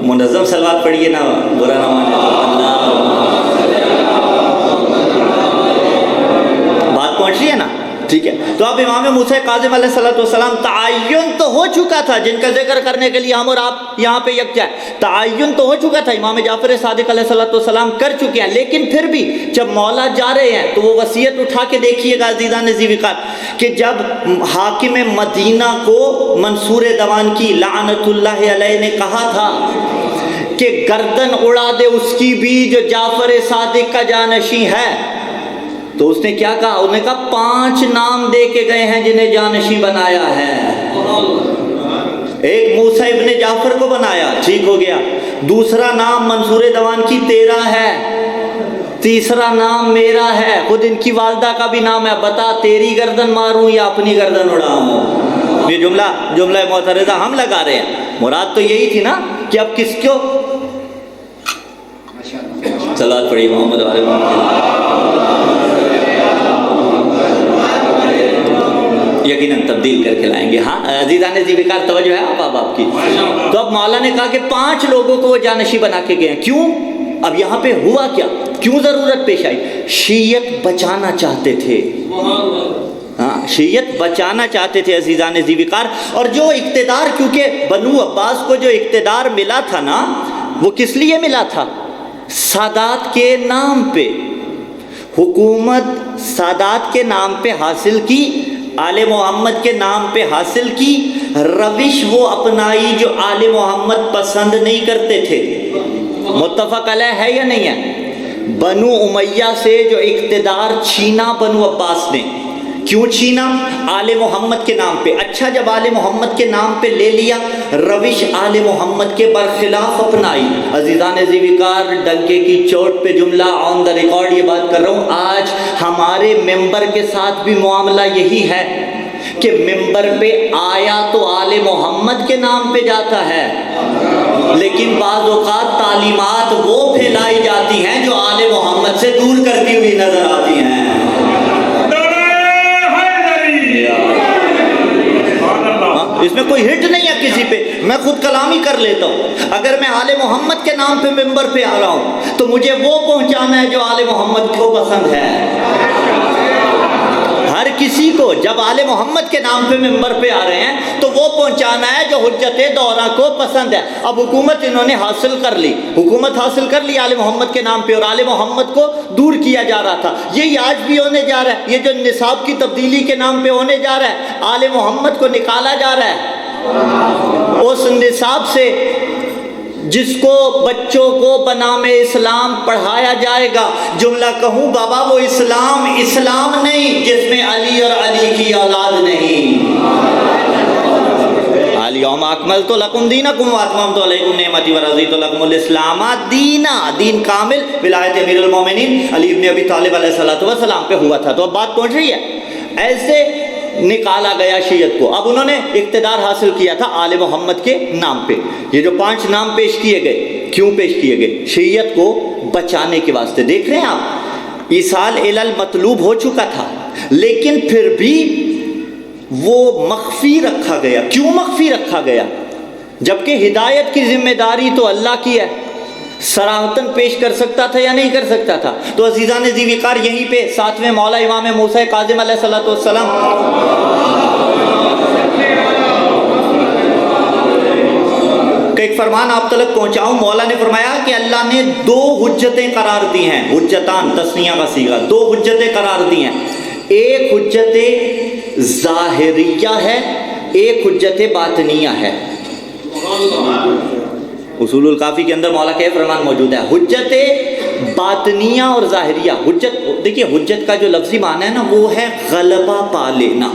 منظم صلوات پڑھیے نا، برا نہ مانے اللہ۔ بات پہنچ رہی ہے نا؟ ٹھیک ہے، تو اب امام موسیٰ کاظم علیہ السلام تعین تو ہو چکا تھا، جن کا ذکر کرنے کے لیے ہم اور آپ یہاں پہ یکجا ہے، تعین تو ہو چکا تھا، امام جعفر صادق علیہ السلام کر چکے ہیں، لیکن پھر بھی جب مولا جا رہے ہیں تو وہ وصیت اٹھا کے دیکھیے گا عزیزان ذوالفقار، کہ جب حاکم مدینہ کو منصور دوان کی لعنت اللہ علیہ نے کہا تھا کہ گردن اڑا دے اس کی بھی جو جعفر صادق کا جانشین ہے، تو اس نے کیا کہا؟ انہوں نے کہا 5 نام دے کے گئے ہیں جنہیں جانشین بنایا ہے۔ ایک موسیٰ ابن جعفر کو بنایا، ٹھیک ہو گیا، دوسرا نام منصور دوان کی تیرا ہے، تیسرا نام میرا ہے، خود ان کی والدہ کا بھی نام ہے، بتا تیری گردن ماروں یا اپنی گردن اڑاؤں؟ یہ جملہ معترضہ ہم لگا رہے ہیں، مراد تو یہی تھی نا کہ اب کس کو صلوات پڑھی محمد علیہ وسلم، یقیناً تبدیل کر کے لائیں گے۔ ہاں عزیزان ذوالفقار توجہ ہے آپ کی۔ تو اب مولا نے کہا کہ 5 لوگوں کو وہ جانشین بنا کے گئے ہیں۔ کیوں؟ اب یہاں پہ ہوا کیا، کیوں ضرورت پیش آئی؟ شیعت بچانا چاہتے تھے، ہاں شیعت بچانا چاہتے تھے عزیزان ذوالفقار۔ اور جو اقتدار، کیونکہ بنو عباس کو جو اقتدار ملا تھا نا، وہ کس لیے ملا تھا؟ سادات کے نام پہ، حکومت سادات کے نام پہ حاصل کی، آل محمد کے نام پہ حاصل کی، روش وہ اپنائی جو آل محمد پسند نہیں کرتے تھے۔ متفق علیہ ہے یا نہیں ہے؟ بنو امیہ سے جو اقتدار چھینا بنو عباس نے، کیوں چھینا؟ آل محمد کے نام پہ۔ اچھا جب آل محمد کے نام پہ لے لیا، روش آل محمد کے برخلاف اپنائی۔ عزیزان ذوالفقار ڈنکے کی چوٹ پہ جملہ آن دا ریکارڈ یہ بات کر رہا ہوں، آج ہمارے ممبر کے ساتھ بھی معاملہ یہی ہے کہ ممبر پہ آیا تو آل محمد کے نام پہ جاتا ہے، لیکن بعض اوقات تعلیمات وہ پھیلائی جاتی ہیں جو آل محمد سے دور کرتی ہوئی نظر آتی ہیں۔ اس میں کوئی ہٹ نہیں ہے کسی پہ، میں خود کلامی کر لیتا ہوں۔ اگر میں آل محمد کے نام پہ ممبر پہ آ رہا ہوں تو مجھے وہ پہنچانا ہے جو آل محمد کو پسند ہے، ہر کسی کو۔ جب آل محمد کے نام پہ ممبر پہ آ رہے ہیں تو وہ پہنچانا ہے جو حجت دورہ کو پسند ہے۔ اب حکومت انہوں نے حاصل کر لی، حکومت حاصل کر لی آل محمد کے نام پہ، اور آل محمد کو دور کیا جا رہا تھا۔ یہی آج بھی ہونے جا رہا ہے، یہ جو نصاب کی تبدیلی کے نام پہ ہونے جا رہا ہے، آل محمد کو نکالا جا رہا ہے، اس نصاب سے جس کو بچوں کو بنام اسلام پڑھایا جائے گا، جملہ کہوں بابا وہ اسلام نہیں جس میں علی اور علی کی اولاد نہیں۔ الیوم اکملت لکم دینکم واتممت علیکم نعمتی ورضیت لکم الاسلام دینا، دین کامل ولایت امیر المومنین علی ابن ابی طالب علیہ السلام پہ ہوا تھا۔ تو اب بات پہنچ رہی ہے، ایسے نکالا گیا شیعت کو۔ اب انہوں نے اقتدار حاصل کیا تھا آل محمد کے نام پہ۔ یہ جو 5 نام پیش کیے گئے، کیوں پیش کیے گئے؟ شیعت کو بچانے کے واسطے۔ دیکھ رہے ہیں آپ، ایصال الی المطلوب ہو چکا تھا، لیکن پھر بھی وہ مخفی رکھا گیا۔ کیوں مخفی رکھا گیا؟ جبکہ ہدایت کی ذمہ داری تو اللہ کی ہے، صراحتاً پیش کر سکتا تھا یا نہیں کر سکتا تھا؟ تو عزیزان ذی وقار یہیں پہ 7ویں مولا امام موسیٰ کاظم علیہ السلام کا ایک فرمان آپ تلک پہنچاؤں۔ مولا نے فرمایا کہ اللہ نے 2 حجتیں قرار دی ہیں، حجتان تثنیہ کا صیغہ، 2 حجتیں قرار دی ہیں۔ ایک حجت ظاہریہ ہے، ایک حجت باطنیہ ہے۔ اصول الکافی کے اندر مولا کا یہ فرمان موجود ہے، حجت باطنیہ اور ظاہریہ۔ حجت، دیکھیے حجت کا جو لفظی معنی ہے نا، وہ ہے غلبہ پا لینا،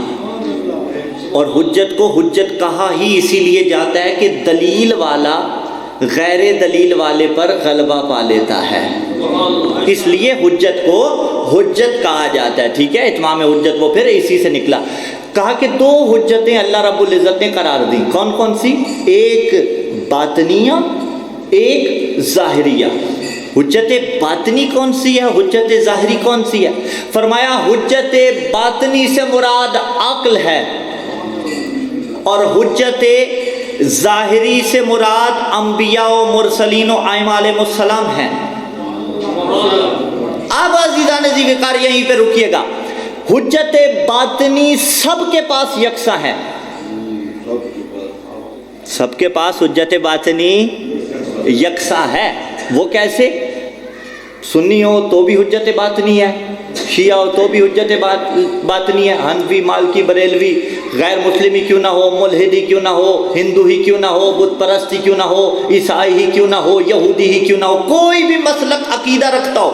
اور حجت کو حجت کہا ہی اسی لیے جاتا ہے کہ دلیل والا غیر دلیل والے پر غلبہ پا لیتا ہے، اس لیے حجت کو حجت کہا جاتا ہے۔ ٹھیک ہے، اتمام حجت وہ پھر اسی سے نکلا۔ کہا کہ 2 حجتیں اللہ رب العزت نے قرار دی، کون کون سی؟ ایک باطنیہ، ایک ظاہریہ۔ حجت باطنی کون سی ہے، حجت ظاہری کون سی ہے؟ فرمایا حجت باطنی سے مراد عقل ہے، اور حجت ظاہری سے مراد انبیاء و مرسلین و ائمہ علیہ السلام ہیں۔ اب عزیزان ذی وقار یہیں پہ رکیے گا۔ حجت باطنی سب کے پاس یکساں ہے، سب کے پاس حجت باطنی یکساں ہے۔ وہ کیسے؟ سنی ہو تو بھی حجت باطنی ہے، شیعہ ہو تو بھی حجت باطنی ہے، حنفی، مالکی، بریلوی، غیر مسلمی کیوں نہ ہو، ملحدی کیوں نہ ہو، ہندو ہی کیوں نہ ہو، بت پرستی کیوں نہ ہو، عیسائی ہی کیوں نہ ہو، یہودی ہی کیوں نہ ہو، کوئی بھی مسلک عقیدہ رکھتا ہو،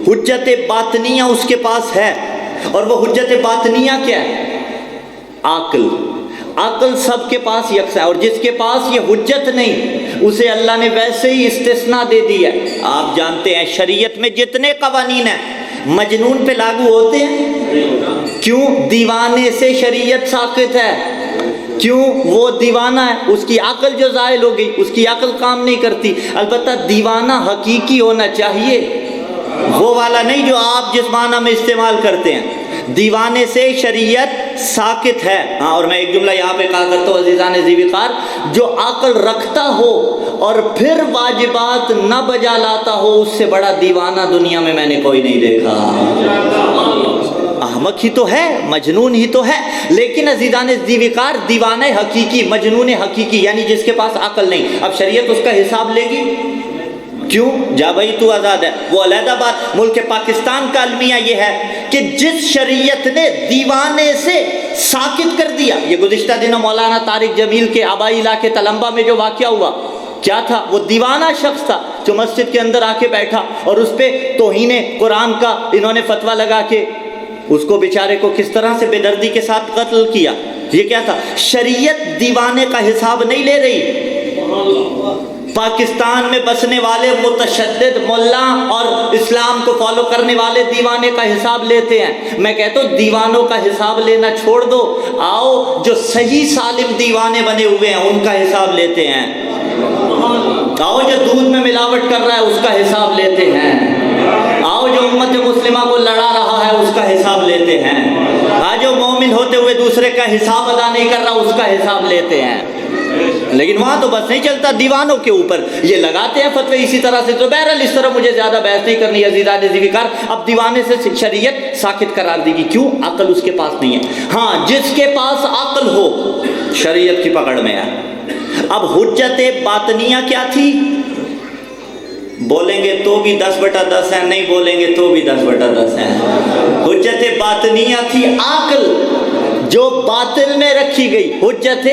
حجت باطنیہ اس کے پاس ہے۔ اور وہ حجت باطنیہ کیا ہے؟ عقل۔ عقل سب کے پاس یکساں ہے، اور جس کے پاس یہ حجت نہیں اسے اللہ نے ویسے ہی استثناء دے دی ہے۔ آپ جانتے ہیں شریعت میں جتنے قوانین ہیں مجنون پہ لاگو ہوتے ہیں۔ کیوں؟ دیوانے سے شریعت ساقط ہے۔ کیوں؟ وہ دیوانہ ہے، اس کی عقل جو زائل ہو گئی، اس کی عقل کام نہیں کرتی۔ البتہ دیوانہ حقیقی ہونا چاہیے، وہ والا نہیں جو آپ جس معنی میں استعمال کرتے ہیں۔ دیوانے سے شریعت ساقط ہے۔ ہاں، اور میں ایک جملہ یہاں پہ کہا کرتا ہوں عزیزان ذی وقار، جو عقل رکھتا ہو اور پھر واجبات نہ بجا لاتا ہو، اس سے بڑا دیوانہ دنیا میں نے کوئی نہیں دیکھا۔ احمق ہی تو ہے، مجنون ہی تو ہے، لیکن عزیزان ذی وقار دیوانہ حقیقی، مجنون حقیقی، یعنی جس کے پاس عقل نہیں، اب شریعت اس کا حساب لے گی؟ کیوں؟ جا بھائی تو آزاد ہے۔ وہ علیحدہ بات، ملک پاکستان کا المیہ یہ ہے کہ جس شریعت نے دیوانے سے ساکت کر دیا، یہ گزشتہ دنوں مولانا طارق جمیل کے آبائی علاقے تلمبہ میں جو واقعہ ہوا، کیا تھا؟ وہ دیوانہ شخص تھا جو مسجد کے اندر آ کے بیٹھا اور اس پہ توہین قرآن کا انہوں نے فتویٰ لگا کے اس کو بیچارے کو کس طرح سے بے دردی کے ساتھ قتل کیا۔ یہ کیا تھا؟ شریعت دیوانے کا حساب نہیں لے رہی۔ پاکستان میں بسنے والے متشدد ملا اور اسلام کو فالو کرنے والے دیوانے کا حساب لیتے ہیں۔ میں کہتا ہوں دیوانوں کا حساب لینا چھوڑ دو، آؤ جو صحیح سالم دیوانے بنے ہوئے ہیں ان کا حساب لیتے ہیں۔ آؤ جو دودھ میں ملاوٹ کر رہا ہے اس کا حساب لیتے ہیں۔ آؤ جو امت مسلمہ کو لڑا رہا ہے اس کا حساب لیتے ہیں۔ آج جو مومن ہوتے ہوئے دوسرے کا حساب ادا نہیں کر رہا اس کا حساب لیتے ہیں۔ لیکن وہاں تو بس نہیں چلتا، دیوانوں کے اوپر یہ لگاتے ہیں فتوے اسی طرح سے۔ تو بہرحال اس طرح مجھے زیادہ بحث نہیں کرنی عزیزان ذی وقار۔ اب دیوانے سے شریعت ساکت قرار دی گی، کیوں؟ عقل اس کے پاس نہیں ہے۔ ہاں، جس کے پاس عقل ہو شریعت کی پکڑ میں ہے۔ اب حجت باطنیہ کیا تھی؟ بولیں گے تو بھی 10/10 ہیں، نہیں بولیں گے تو بھی 10/10 ہیں۔ حجت باطنیہ تھی عقل جو باطل میں رکھی گئی، حجت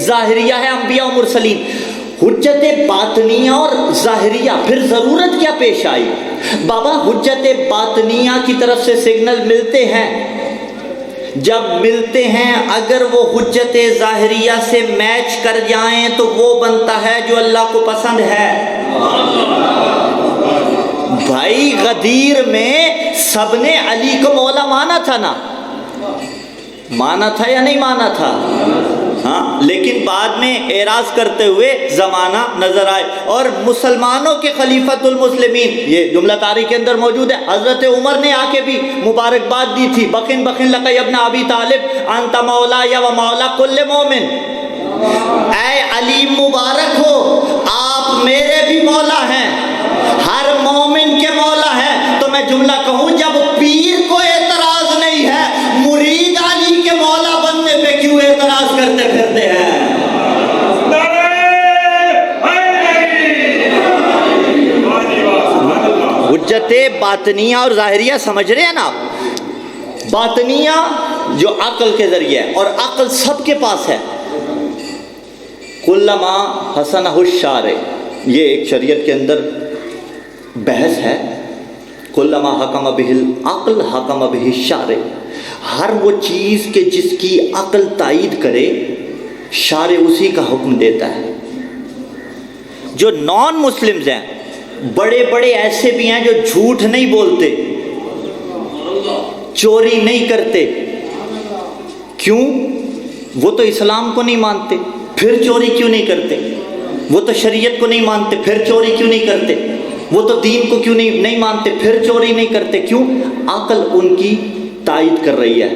ظاہریہ ہے انبیاء و مرسلین۔ حجت باطنیہ اور ظاہریہ پھر ضرورت کیا پیش آئی؟ بابا حجت باطنیہ کی طرف سے سگنل ملتے ہیں، جب ملتے ہیں اگر وہ حجت ظاہریہ سے میچ کر جائیں تو وہ بنتا ہے جو اللہ کو پسند ہے۔ بھائی غدیر میں سب نے علی کو مولا مانا تھا نا، مانا تھا یا نہیں مانا تھا؟ ہاں، لیکن بعد میں اعراض کرتے ہوئے زمانہ نظر آئے، اور مسلمانوں کے خلیفۃ المسلمین، یہ جملہ تاریخ کے اندر موجود ہے، حضرت عمر نے آ کے بھی مبارکباد دی تھی، بخن بخن لک یا ابن ابی طالب انت مولا یا و مولا کل مومن، اے علی مبارک ہو، آپ میرے بھی مولا ہیں، ہر مومن کے مولا ہیں۔ تو میں جملہ کہوں، جب پیر کو اعتراض نہیں ہے، مرید علی کے مولا بننے پہ کیوں اعتراض کرتے پھرتے ہیں؟ حجت باطنیہ اور ظاہریہ سمجھ رہے ہیں نا؟ باطنیہ جو عقل کے ذریعے ہے، اور عقل سب کے پاس ہے۔ کلما حسنہ الشارع، یہ ایک شریعت کے اندر بحث ہے، کلما حکم بہ العقل حکم بہ الشارع، ہر وہ چیز کہ جس کی عقل تائید کرے شارع اسی کا حکم دیتا ہے۔ جو نان مسلمز ہیں، بڑے بڑے ایسے بھی ہیں جو جھوٹ نہیں بولتے، چوری نہیں کرتے، کیوں؟ وہ تو اسلام کو نہیں مانتے، پھر چوری کیوں نہیں کرتے؟ وہ تو شریعت کو نہیں مانتے، پھر چوری کیوں نہیں کرتے؟ وہ تو دین کو کیوں نہیں مانتے، پھر چوری نہیں کرتے؟ کیوں؟ عقل ان کی تائید کر رہی ہے،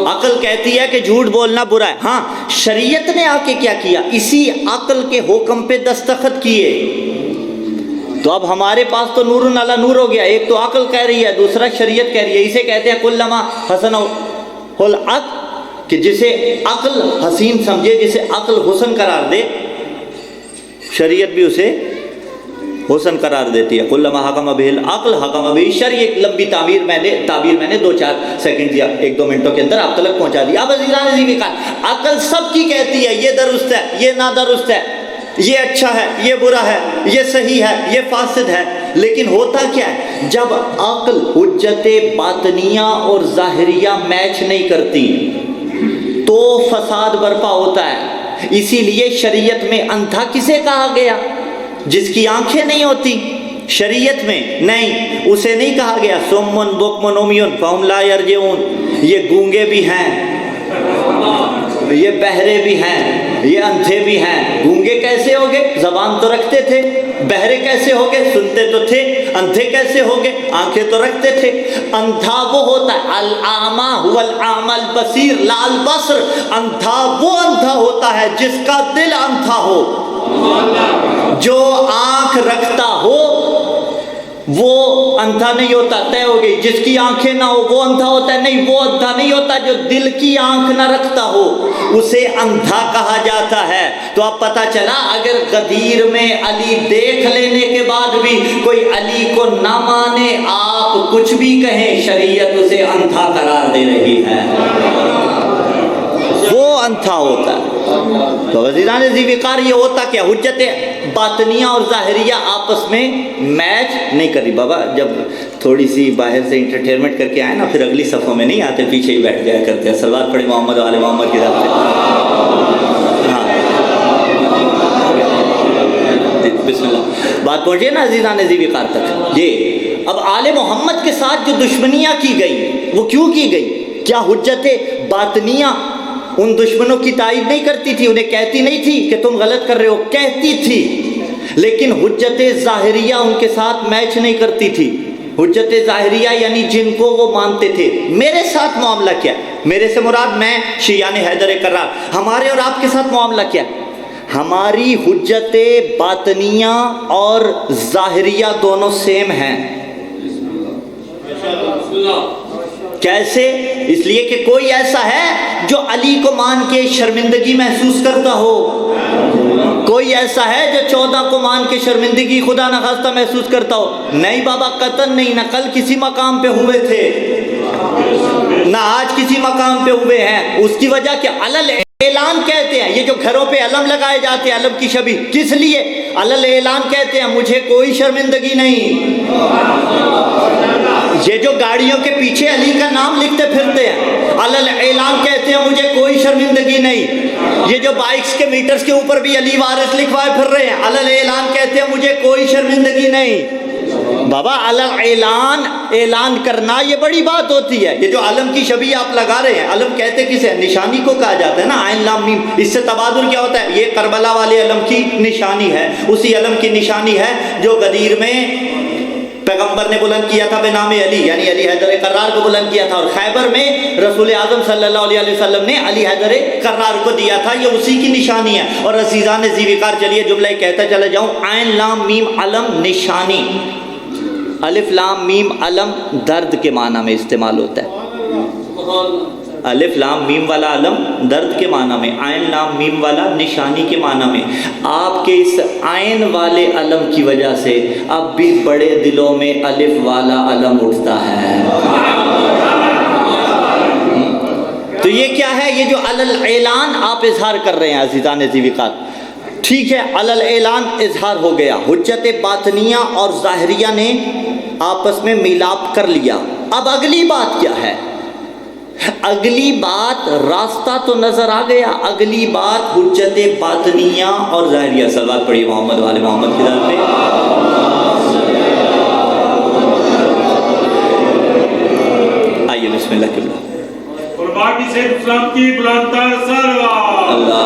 عقل کہتی ہے کہ جھوٹ بولنا برا ہے۔ ہاں، شریعت نے آ کے کیا کیا؟ اسی عقل کے حکم پہ دستخط کیے۔ تو اب ہمارے پاس تو نور علی نور ہو گیا، ایک تو عقل کہہ رہی ہے، دوسرا شریعت کہہ رہی ہے۔ اسے کہتے ہیں کلما حسن العقل، کہ جسے عقل حسین سمجھے، جسے عقل حسن قرار دے، شریعت بھی اسے حسن قرار دیتی ہے۔ کلما حکم بہ العقل حکم بہ الشرع، ایک لمبی تعبیر میں نے 2-4 سیکنڈ یا 1-2 منٹوں کے اندر آپ تک پہنچا دی۔ اب عزیزان عزیز، عقل سب کی کہتی ہے یہ درست ہے، یہ نادرست ہے، یہ اچھا ہے، یہ برا ہے، یہ صحیح ہے، یہ فاسد ہے۔ لیکن ہوتا کیا ہے؟ جب عقل حجت باطنیہ اور ظاہریہ میچ نہیں کرتی تو فساد برپا ہوتا ہے۔ اسی لیے شریعت میں اندھا کسے کہا گیا؟ جس کی آنکھیں نہیں ہوتی۔ شریعت میں نہیں، اسے نہیں کہا گیا سمن بکمن عمیٌ فہم لا یرجعون، یہ گونگے بھی ہیں، یہ بہرے بھی ہیں، یہ اندھے بھی ہیں۔ گونگے کیسے ہو گئے؟ زبان تو رکھتے تھے۔ بہرے کیسے ہو گئے؟ سنتے تو تھے۔ اندھے کیسے ہو گئے؟ آنکھیں تو رکھتے تھے۔ اندھا وہ ہوتا ہے، الاعمی هو الاعمی البصیر لا البصر، اندھا وہ اندھا ہوتا ہے جس کا دل اندھا ہو۔ جو آنکھ رکھتا ہو وہ اندھا نہیں ہوتا، طے ہو گئی۔ جس کی آنکھیں نہ ہو وہ اندھا ہوتا ہے؟ نہیں، وہ اندھا نہیں ہوتا جو دل کی آنکھ نہ رکھتا ہو، اسے اندھا کہا جاتا ہے۔ تو اب پتہ چلا، اگر غدیر میں علی دیکھ لینے کے بعد بھی کوئی علی کو نہ مانے، آپ کچھ بھی کہیں، شریعت اسے اندھا قرار دے رہی ہے، وہ اندھا ہوتا ہے۔ تو عزیزان ذی وقار، یہ ہوتا کیا؟ حجت باطنیہ اور ظاہریہ آپس میں میچ نہیں کر رہی۔ بابا جب تھوڑی سی باہر سے انٹرٹینمنٹ کر کے آئے نا، پھر اگلی صفوں میں نہیں آتے، پیچھے ہی بیٹھ جایا کرتے ہیں۔ صلوات پڑھی محمد و آل محمد کی طرف سے۔ ہاں، بسم اللہ، بات پہنچے نا عزیزان ذی وقار تک۔ یہ اب آل محمد کے ساتھ جو دشمنیاں کی گئی، وہ کیوں کی گئی؟ کیا حجت باطنیہ ان دشمنوں کی تائید نہیں کرتی تھی؟ انہیں کہتی نہیں تھی کہ تم غلط کر رہے ہو؟ کہتی تھی، لیکن حجت ظاہریہ ان کے ساتھ میچ نہیں کرتی تھی۔ حجت ظاہریہ یعنی جن کو وہ مانتے تھے۔ میرے ساتھ معاملہ کیا؟ میرے سے مراد میں شیعان حیدر کرار، ہمارے اور آپ کے ساتھ معاملہ کیا؟ ہماری حجت باطنیہ اور ظاہریہ دونوں سیم ہیں۔ کیسے؟ اس لیے کہ کوئی ایسا ہے جو علی کو مان کے شرمندگی محسوس کرتا ہو، کوئی ایسا ہے جو 14 کو مان کے شرمندگی خدا نخواستہ محسوس کرتا ہو؟ نہیں بابا، قطعاً نہیں، نہ کل کسی مقام پہ ہوئے تھے، نہ آج کسی مقام پہ ہوئے ہیں۔ اس کی وجہ کہ علل اعلان کہتے ہیں یہ جو گھروں پہ علم لگائے جاتے ہیں علم کی شبیہ، کس لیے؟ علل اعلان کہتے ہیں مجھے کوئی شرمندگی نہیں۔ یہ جو گاڑیوں کے پیچھے علی کا نام لکھتے پھرتے ہیں علل اعلان کہتے ہیں مجھے کوئی شرمندگی نہیں۔ یہ جو بائکس کے میٹرز کے اوپر بھی علی وارث لکھوائے پھر رہے ہیں علل اعلان کہتے ہیں مجھے کوئی شرمندگی نہیں۔ بابا علل اعلان، اعلان کرنا یہ بڑی بات ہوتی ہے۔ یہ جو علم کی شبیہ آپ لگا رہے ہیں، علم کہتے کسے؟ نشانی کو کہا جاتا ہے نا، عین لام میم، اس سے تبادل کیا ہوتا ہے؟ یہ کربلا والے علم کی نشانی ہے، اسی علم کی نشانی ہے جو غدیر میں پیغمبر نے بلند کیا تھا بنام علی، یعنی علی حیدر کرار کو بلند کیا تھا، اور خیبر میں رسول اعظم صلی اللہ علیہ وسلم نے علی حیدر کرار کو دیا تھا، یہ اسی کی نشانی ہے۔ اور عزیزان ذی وقار، چلیے جملہ کہتا چلا جاؤں، عین لام میم علم نشانی، الف لام میم علم درد کے معنی میں استعمال ہوتا ہے۔ الف لام میم والا علم درد کے معنی میں، عین لام میم والا نشانی کے معنی میں۔ آپ کے اس عین والے علم کی وجہ سے اب بھی بڑے دلوں میں الف والا علم اٹھتا ہے۔ تو یہ کیا ہے؟ یہ جو علل اعلان آپ اظہار کر رہے ہیں عزیزان ذی وقار، ٹھیک ہے، علل اعلان اظہار ہو گیا، حجت باطنیہ اور ظاہریہ نے آپس میں میلاپ کر لیا۔ اب اگلی بات کیا ہے؟ اگلی بات، راستہ تو نظر آ گیا، اگلی بات حجت باطنیہ اور ظاہریہ۔ صلوات پڑھیے محمد والے محمد کی ذات پہ۔ آئیے بسم اللہ قبلہ۔ قربان کی سید اسلام کی بلندتر صلوات۔ اللہ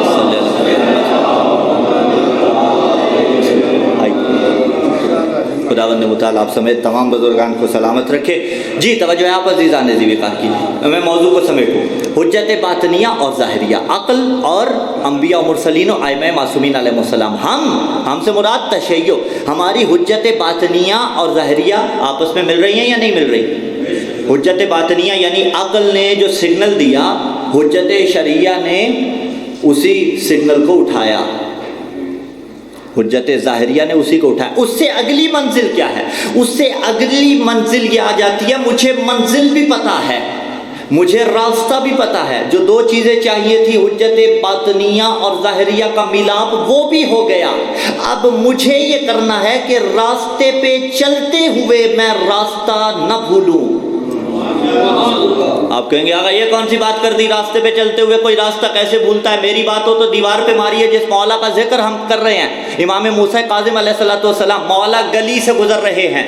صلی اللہ علیہ وسلم۔ خداوند متعال آپ سمیت تمام بزرگان کو سلامت رکھے۔ جی توجہ ہے آپ عزیزان ذی وقار کی، میں موضوع کو سمیٹوں۔ حجت باطنیہ اور ظاہریہ، عقل اور انبیاء و مرسلین و ائمہ معصومین علیہ السلام۔ ہم سے مراد تشیع، ہماری حجت باطنیہ اور ظاہریہ آپس میں مل رہی ہیں یا نہیں مل رہی؟ حجت باطنیہ یعنی عقل نے جو سگنل دیا، حجت شرعیہ نے اسی سگنل کو اٹھایا، حجت ظاہریہ نے اسی کو اٹھایا۔ اس سے اگلی منزل کیا ہے؟ اس سے اگلی منزل یہ آ جاتی ہے، مجھے منزل بھی پتہ ہے، مجھے راستہ بھی پتہ ہے۔ جو دو چیزیں چاہیے تھی، حجت باطنیہ اور ظاہریہ کا ملاپ، وہ بھی ہو گیا۔ اب مجھے یہ کرنا ہے کہ راستے پہ چلتے ہوئے میں راستہ نہ بھولوں۔ آپ کہیں گے آقا یہ کون سی بات کر دی، راستے پہ چلتے ہوئے کوئی راستہ کیسے بھولتا ہے؟ میری بات ہو تو دیوار پہ ماریے جس مولا کا ذکر ہم کر رہے ہیں۔ امام موسیٰ کاظم علیہ السلام، مولا گلی سے گزر رہے ہیں،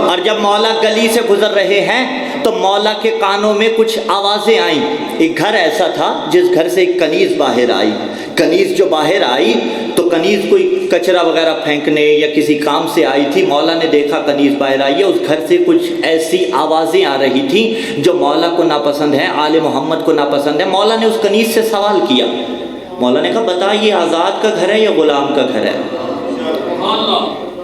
اور جب مولا گلی سے گزر رہے ہیں تو مولا کے کانوں میں کچھ آوازیں آئیں۔ ایک گھر ایسا تھا جس گھر سے ایک کنیز باہر آئی۔ کنیز جو باہر آئی تو کنیز کوئی کچرا وغیرہ پھینکنے یا کسی کام سے آئی تھی۔ مولا نے دیکھا کنیز باہر آئی ہے، اس گھر سے کچھ ایسی آوازیں آ رہی تھیں جو مولا کو ناپسند ہیں، آل محمد کو ناپسند ہے۔ مولا نے اس کنیز سے سوال کیا، مولا نے کہا بتا یہ آزاد کا گھر ہے یا غلام کا گھر ہے؟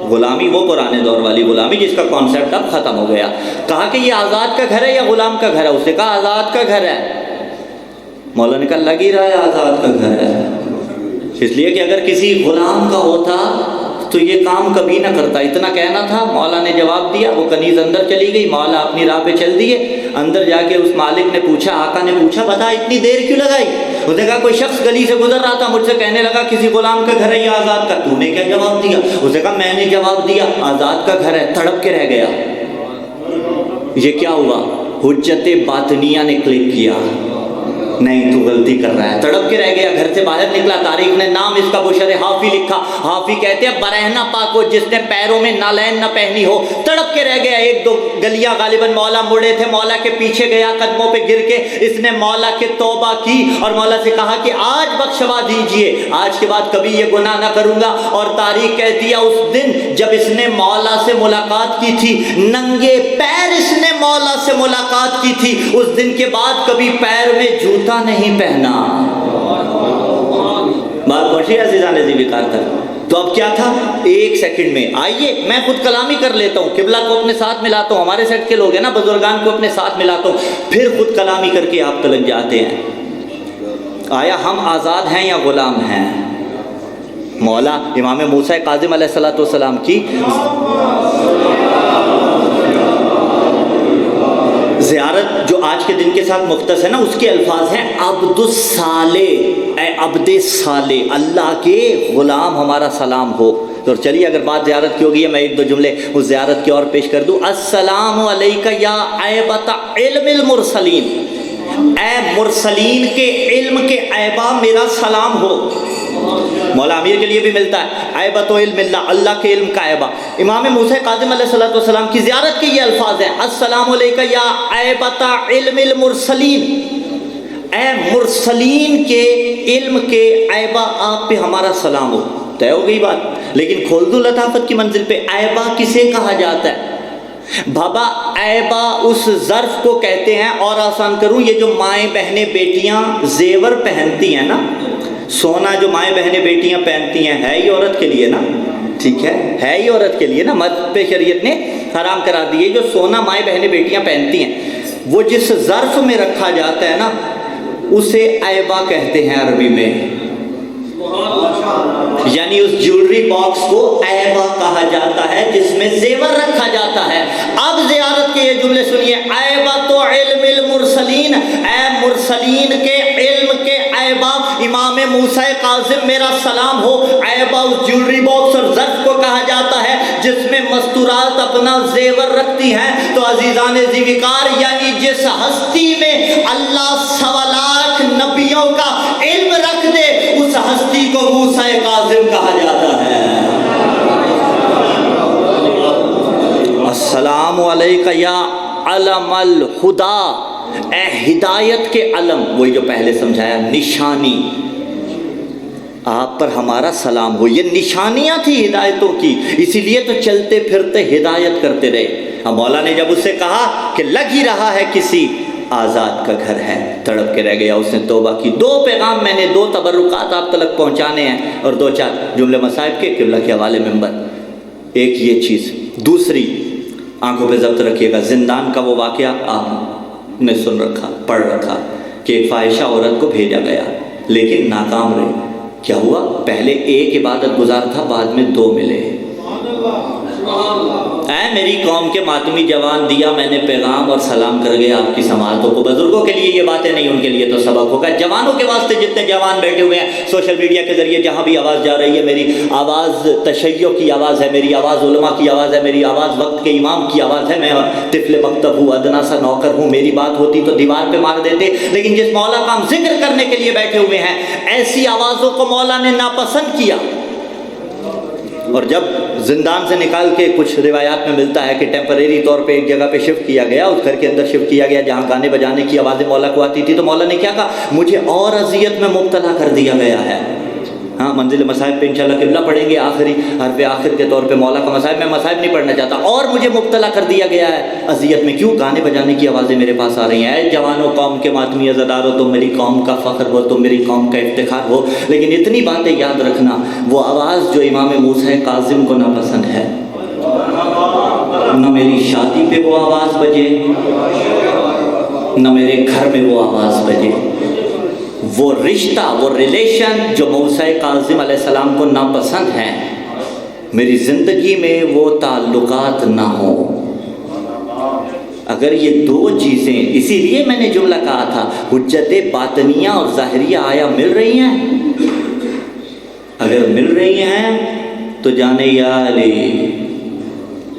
غلامی وہ پرانے دور والی غلامی جس کا کانسیپٹ اب ختم ہو گیا۔ کہا کہ یہ آزاد کا گھر ہے یا غلام کا گھر ہے؟ اس نے کہا آزاد کا گھر ہے۔ مولا نے کہا لگ ہی رہا ہے آزاد کا گھر ہے، اس لیے کہ اگر کسی غلام کا ہوتا تو یہ کام کبھی نہ کرتا۔ اتنا کہنا تھا، مولا نے جواب دیا، وہ کنیز اندر چلی گئی، مولا اپنی راہ پہ چل دیے۔ اندر جا کے اس مالک نے پوچھا، آقا نے پوچھا بتا اتنی دیر کیوں لگائی؟ اس نے کہا کوئی شخص گلی سے گزر رہا تھا، مجھ سے کہنے لگا کسی غلام کا گھر ہے یا آزاد کا؟ تو نے کیا جواب دیا؟ اس نے کہا میں نے جواب دیا آزاد کا گھر ہے۔ تڑپ کے رہ گیا۔ یہ کیا ہوا؟ حجت باطنیہ نے کلک کیا، نہیں تو غلطی کر رہا ہے۔ تڑپ کے رہ گیا، گھر سے باہر نکلا، تاریخ نے نام اس کا بشر حافی لکھا۔ حافی کہتے ہیں برہنہ پاک ہو جس نے پیروں میں نالین نہ پہنی ہو۔ تڑپ کے رہ گیا، ایک دو گلیاں غالباً مولا مڑے تھے، مولا کے پیچھے گیا، قدموں پہ گر کے اس نے مولا کے توبہ کی اور مولا سے کہا کہ آج بخشوا دیجئے، آج کے بعد کبھی یہ گناہ نہ کروں گا۔ اور تاریخ کہتی ہے اس دن جب اس نے مولا سے ملاقات کی تھی، ننگے پیر اس نے مولا سے ملاقات کی تھی، اس دن کے بعد کبھی پیر میں جوتا نہیں پہنا۔ بات پہنچی عزیزان ذی وقار تک؟ تو اب کیا تھا؟ ایک سیکنڈ میں آئیے میں خود کلامی کر لیتا ہوں، قبلہ کو اپنے ساتھ ملاتا ہوں، ہمارے سیٹ کے لوگ ہیں نا، بزرگان کو اپنے ساتھ ملاتا ہوں، پھر خود کلامی کر کے آپ تلک جاتے ہیں۔ آیا ہم آزاد ہیں یا غلام ہیں؟ مولا امام موسیٰ کاظم علیہ السلام کی زیارت جو آج کے دن کے ساتھ مختص ہے نا، اس کے الفاظ ہیں عبد الصالح، اے عبد صالح، اللہ کے غلام ہمارا سلام ہو۔ تو چلیے اگر بات زیارت کی ہوگی ہے، میں ایک دو جملے اس زیارت کے اور پیش کر دوں۔ السلام علیکہ یا عیبۃ علم المرسلین، اے مرسلین کے علم کے عیبہ میرا سلام ہو۔ مولا امیر کے لیے بھی ملتا ہے عیبۃ علم اللہ، اللہ کے علم کا عیبہ۔ امام موسیٰ کاظم علیہ السلام کی زیارت کے یہ الفاظ ہیں، السلام علیکہ یا عیبۃ علم المرسلین، اے مرسلین کے علم کے عیبہ آپ پہ ہمارا سلام ہو۔ طے ہو گئی بات۔ لیکن کھول دوں لطافت کی منزل پہ، عیبہ کسے کہا جاتا ہے؟ بابا عیبہ اس ظرف کو کہتے ہیں، اور آسان کروں، یہ جو مائیں بہنیں بیٹیاں زیور پہنتی ہیں نا، سونا جو مائیں بہنیں بیٹیاں پہنتی ہیں، ہے ہی عورت کے لیے نا، ٹھیک ہے ہی عورت کے لیے نا، مرد پہ شریعت نے حرام کرا دیے۔ جو سونا مائیں بہنیں بیٹیاں پہنتی ہیں، وہ جس ظرف میں رکھا جاتا ہے نا، اسے عیبہ کہتے ہیں عربی میں، یعنی اس جیولری باکس کو عیبہ کہا جاتا ہے جس میں زیور رکھا جاتا ہے۔ اب زیارت کے یہ جملے سنیے، عیبۃ علم المرسلین، اے مرسلین کے علم کے عیبہ امام موسیٰ کاظم میرا سلام ہو۔ عیبہ اس جیولری باکس اور ظرف کو کہا جاتا ہے جس میں مستورات اپنا زیور رکھتی ہیں۔ تو عزیزان ذیوقار، یعنی جس ہستی میں اللہ 1.25 لاکھ نبیوں کا علم رکھ دے، اس ہستی کو موسیٰ کاظم کہا جاتا ہے۔ السلام علیکہ یا علم الہدا، اے ہدایت کے علم، وہی جو پہلے سمجھایا، نشانی، آپ پر ہمارا سلام ہو۔ یہ نشانیاں تھی ہدایتوں کی، اسی لیے تو چلتے پھرتے ہدایت کرتے رہے۔ اب مولا نے جب اس سے کہا کہ لگ ہی رہا ہے کسی آزاد کا گھر ہے، تڑپ کے رہ گیا، اس نے توبہ کی۔ 2 پیغام میں نے، 2 تبرکات آپ تلک پہنچانے ہیں، اور 2-4 جملے مصائب کے قبلہ کے حوالے ممبر۔ ایک یہ چیز، دوسری آنکھوں پہ ضبط رکھیے گا، زندان کا وہ واقعہ آپ نے سن رکھا، پڑھ رکھا کہ ایک فاحشہ عورت کو بھیجا گیا لیکن ناکام رہی۔ کیا ہوا؟ پہلے ایک عبادت گزار تھا، بعد میں 2 ملے۔ اے میری قوم کے ماتمی جوان، دیا میں نے پیغام اور سلام کر گیا آپ کی سماعتوں کو۔ بزرگوں کے لیے یہ باتیں نہیں، ان کے لیے تو سبق ہوگا۔ جوانوں کے واسطے جتنے جوان بیٹھے ہوئے ہیں سوشل میڈیا کے ذریعے، جہاں بھی آواز جا رہی ہے، میری آواز تشیع کی آواز ہے، میری آواز علماء کی آواز ہے، میری آواز وقت کے امام کی آواز ہے۔ میں طفل مکتب ہوں، ادنا سا نوکر ہوں، میری بات ہوتی تو دیوار پہ مار دیتے، لیکن جس مولا کا ہم ذکر کرنے کے لیے بیٹھے ہوئے ہیں، ایسی آوازوں کو مولا نے ناپسند کیا۔ اور جب زندان سے نکال کے، کچھ روایات میں ملتا ہے کہ ٹیمپریری طور پہ ایک جگہ پہ شفٹ کیا گیا، اس گھر کے اندر شفٹ کیا گیا جہاں گانے بجانے کی آوازیں مولا کو آتی تھی، تو مولا نے کیا کہا؟ مجھے اور اذیت میں مبتلا کر دیا گیا ہے۔ ہاں، منزل مصائب پہ انشاءاللہ قبلہ پڑھیں گے، آخری حرف آخر کے طور پہ مولا کا مصائب۔ میں مصائب نہیں پڑھنا چاہتا، اور مجھے مبتلا کر دیا گیا ہے اذیت میں۔ کیوں؟ گانے بجانے کی آوازیں میرے پاس آ رہی ہیں۔ اے جوانوں، قوم کے ماتمی عزادارو، تم میری قوم کا فخر ہو، تم میری قوم کا افتخار ہو، لیکن اتنی باتیں یاد رکھنا، وہ آواز جو امام موسیٰ کاظم کو ناپسند ہے، نہ میری شادی پہ وہ آواز بجے، نہ میرے گھر میں وہ آواز بجے۔ وہ رشتہ، وہ ریلیشن جو موسیٰ کاظم علیہ السلام کو ناپسند ہیں، میری زندگی میں وہ تعلقات نہ ہوں۔ اگر یہ 2 چیزیں، اسی لیے میں نے جملہ کہا تھا، حجت باطنیہ اور ظاہریہ آیا مل رہی ہیں؟ اگر مل رہی ہیں تو جانے یا علی،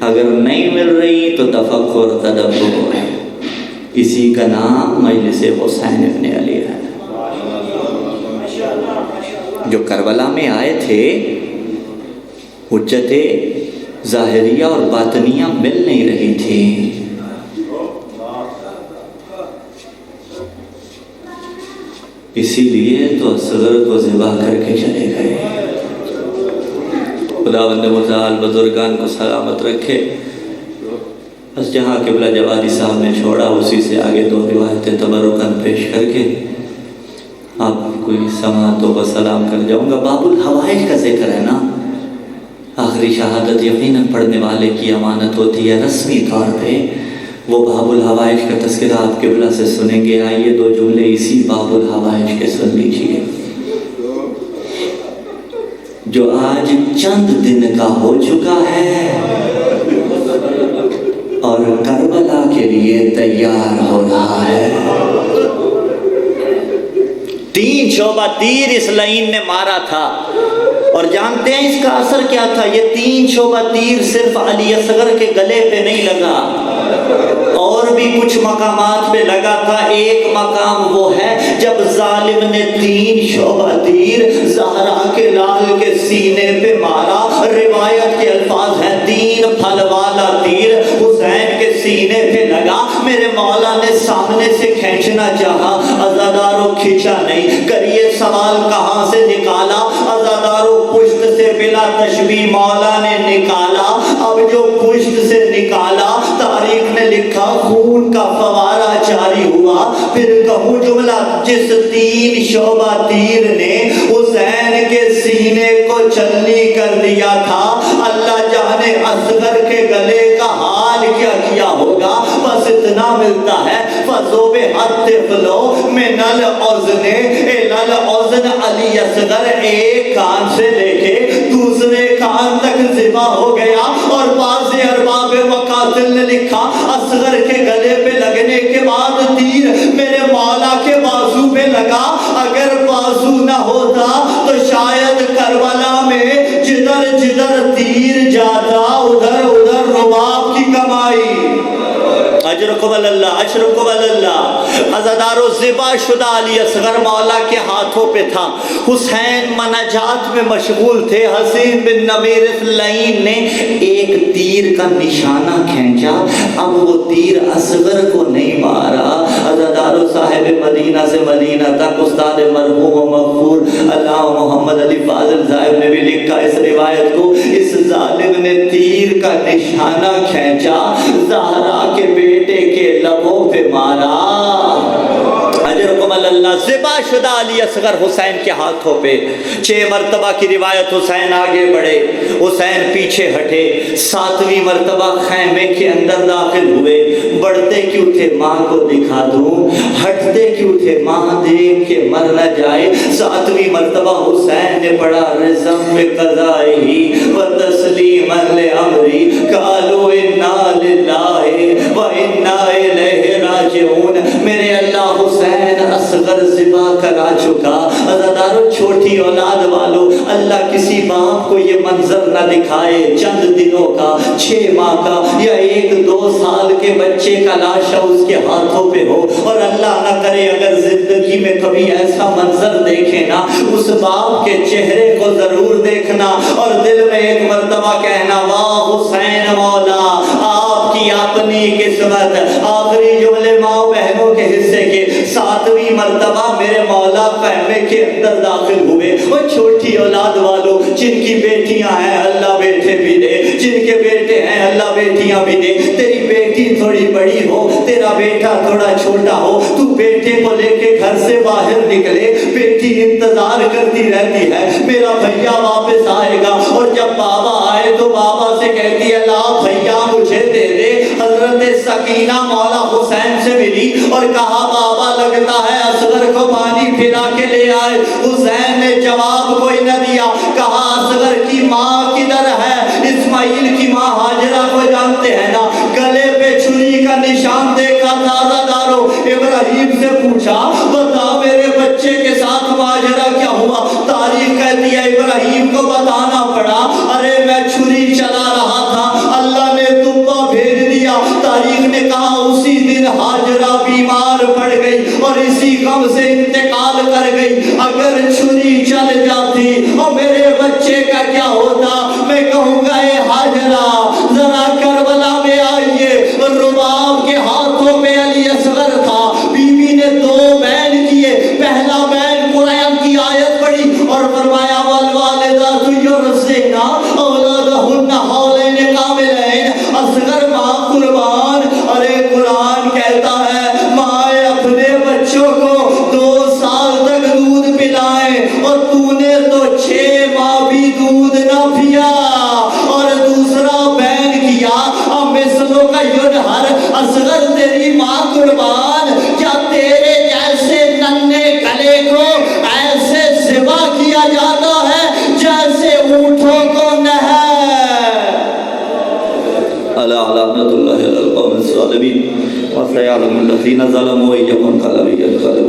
اگر نہیں مل رہی تو تفکر تدبر ہے۔ اسی کا نام مجلس حسین ابن علی ہے۔ جو کربلا میں آئے تھے، حجت ظاہریہ اور باطنیہ مل نہیں رہی تھی۔ اسی لیے تو اصغر کو ذبح کر کے چلے گئے۔ خداوند متعال بزرگان کو سلامت رکھے۔ بس جہاں قبلہ جوادی صاحب نے چھوڑا، اسی سے آگے 2 روایتیں تبرکاً پیش کر کے آپ کوئی سماعتوں کو سلام کر جاؤں گا۔ باب الحوائج کا ذکر ہے نا، آخری شہادت یقیناً پڑھنے والے کی امانت ہوتی ہے رسمی طور پہ۔ وہ باب الحوائج کا تذکرہ آپ قبلہ سے سنیں گے۔ آئیے 2 جملے اسی باب الحوائج کے سن لیجیے، جو آج چند دن کا ہو چکا ہے اور اور کربلا کے لیے تیار ہو رہا ہے۔ 3 شعبہ تیر اس لعین نے مارا تھا، اور جانتے ہیں اس کا اثر کیا تھا؟ یہ 3 شعبہ تیر صرف علی اصغر کے گلے پہ نہیں لگا، اور بھی کچھ مقامات پہ لگا تھا۔ ایک مقام وہ ہے جب ظالم نے 3 شعبہ تیر زہرا کے لال کے سینے پہ مارا۔ روایت کے الفاظ ہیں 3 پھل والا تیر حسین کے سینے پہ لگا۔ میرے مولا نے سامنے سے کھینچنا چاہا، عزادارو کھینچا نہیں۔ کریے سوال کہاں سے نکالا؟ عزادارو پشت سے بلا تشبیہ مولا نے نکالا۔ اب جو پشت سے نکالا تاریخ نے لکھا خون کا فوارہ جاری ہوا۔ پھر کہوں جملہ، جس 3 شعبہ تیر نے حسین کے سینے کو چلنی کر دیا تھا، اللہ جانے اصغر کے گلے کا حال کیا کیا ہوگا۔ بس اتنا ملتا ہے فضوب حتفلو من العزن الی العزن، علی اصغر ایک کان سے لے کے دوسرے کان تک ذبح ہو گیا۔ اور بعض ارباب مقاتل نے لکھا اصغر کے گلے پہ لگنے کے بعد تیر میرے مولا کے بازو پہ لگا۔ اگر بازو نہ ہوتا تو شاید کربلا میں جدھر جدھر تیر جاتا ادھر ادھر رباب کی کمائی۔ اجرکم اللہ، اجرکم اللہ۔ عزادارو ذبح شدہ علی اصغر مولا کے ہاتھوں پہ تھا۔ حسین مناجات میں مشغول تھے۔ حسین بن نمیر لعین نے ایک تیر کا نشانہ کھینچا۔ اب وہ تیر اصغر کو نہیں مارا۔ عزادارو صاحب مدینہ سے مدینہ تک استاد مرحوم و مغفور علامہ محمد علی فاضل صاحب نے بھی لکھا اس روایت کو۔ اس ظالم نے تیر کا نشانہ کھینچا، زہرا کے بیٹے کے لبوں پہ مارا۔ اجرکم اللہ۔ ذبح شدہ علی اصغر حسین کے ہاتھوں پہ 6 مرتبہ کی روایت، حسین آگے بڑھے، حسین پیچھے ہٹے، 7ویں مرتبہ خیمے کے اندر داخل ہوئے۔ بڑھتے کیوں تھے ماں کو دکھا دوں، ہٹتے کیوں تھے ماں دیکھ کے مر نہ جائے۔ 7ویں مرتبہ حسین نے پڑھا رزم قضائہی و تسلیما لامری قالوا انا للہ و انا الیہ راجعون۔ میرے اللہ حسین اصغر ذبح کرا چکا۔ عزادارو چھوٹی اولاد والو، اللہ کسی باپ کو یہ منظر نہ دکھائے چند دنوں کا، 6 ماہ کا یا 1-2 سال کے بچے کا لاشا اس کے ہاتھوں پہ ہو، اور اللہ نہ کرے اگر زندگی میں کبھی ایسا منظر دیکھے نا، اس باپ کے چہرے کو ضرور دیکھنا اور دل میں ایک مرتبہ کہنا واہ حسین مولا آپ کی اپنی قسمت۔ آخری جملے ماں بہنوں کے حصے کے 7ویں مرتبہ میرے مولا خیمے کے اندر داخل ہوئے۔ وہ چھوٹی اولاد والوں جن کی بیٹیاں ہیں اللہ بیٹے بھی دے، جن کے بیٹے ہیں اللہ بیٹیاں بھی دے۔ تیری بیٹی تھوڑی بڑی ہو، تیرا بیٹا تھوڑا چھوٹا ہو، تو بیٹے کو لے کے گھر سے باہر نکلے، بیٹی انتظار کرتی رہتی ہے میرا بھیا واپس آئے گا، اور جب بابا آئے تو بابا سے کہتی ہے لا بھیا مجھے دے دے۔ حضرت سکینہ مولا حسین سے ملی اور کہا بابا لگتا ہے اصغر کو پانی پھرا کے لے آئے۔ حسین نے جواب کوئی نہ دیا، کہا اصغر کی ماں کدھر ہے؟ اسماعیل کی ماں ہاجرہ کو جانتے ہیں نا، گلے پہ چھری کا نشان دیکھا تھا۔ عزادارو ابراہیم سے پوچھا بتا میرے بچے کے ساتھ ماجرا کیا ہوا؟ تاریخ کہتی ہے ابراہیم کو بتانا پڑا، ارے میں چھری چلا رہا تھا اللہ نے تبا بھیج دیا۔ تاریخ نے کہا اسی دن ہاجرہ بیمار پڑ گئی اور اسی غم سے انتقال کر گئی۔ اگر چھری چل جاتی اور میرے بچے کا کیا ہوتا؟ میں کہوں گا اے ہاجرہ ذرا کربلا میں آئیے، رباب کے ہاتھوں پہ علی اصغر تھا۔ بی بی نے 2 بین کیے، پہلا بین قرآن کی آیت پڑھی اور فرمایا والوالدات یرزقن اولادہن حولین کاملین، اصغر ماں قربان۔ ارے قرآن کہتا ہے مائیں اپنے بچوں کو 2 سال تک دودھ پلائیں، اور تو نے تو 6 ماہ بھی دودھ نہ پیا۔ اور دوسرا بین کیا مثلوں کا ینہر، اصغر تیری ماں قربان، کیا تیرے جیسے ننھے گلے کو ایسے ذبح کیا جاتا ہے جیسے اونٹوں کو نہر۔ ألا لعنة الله على القوم الظالمين وسيعلم الذين ظلموا أي منقلب ينقلبون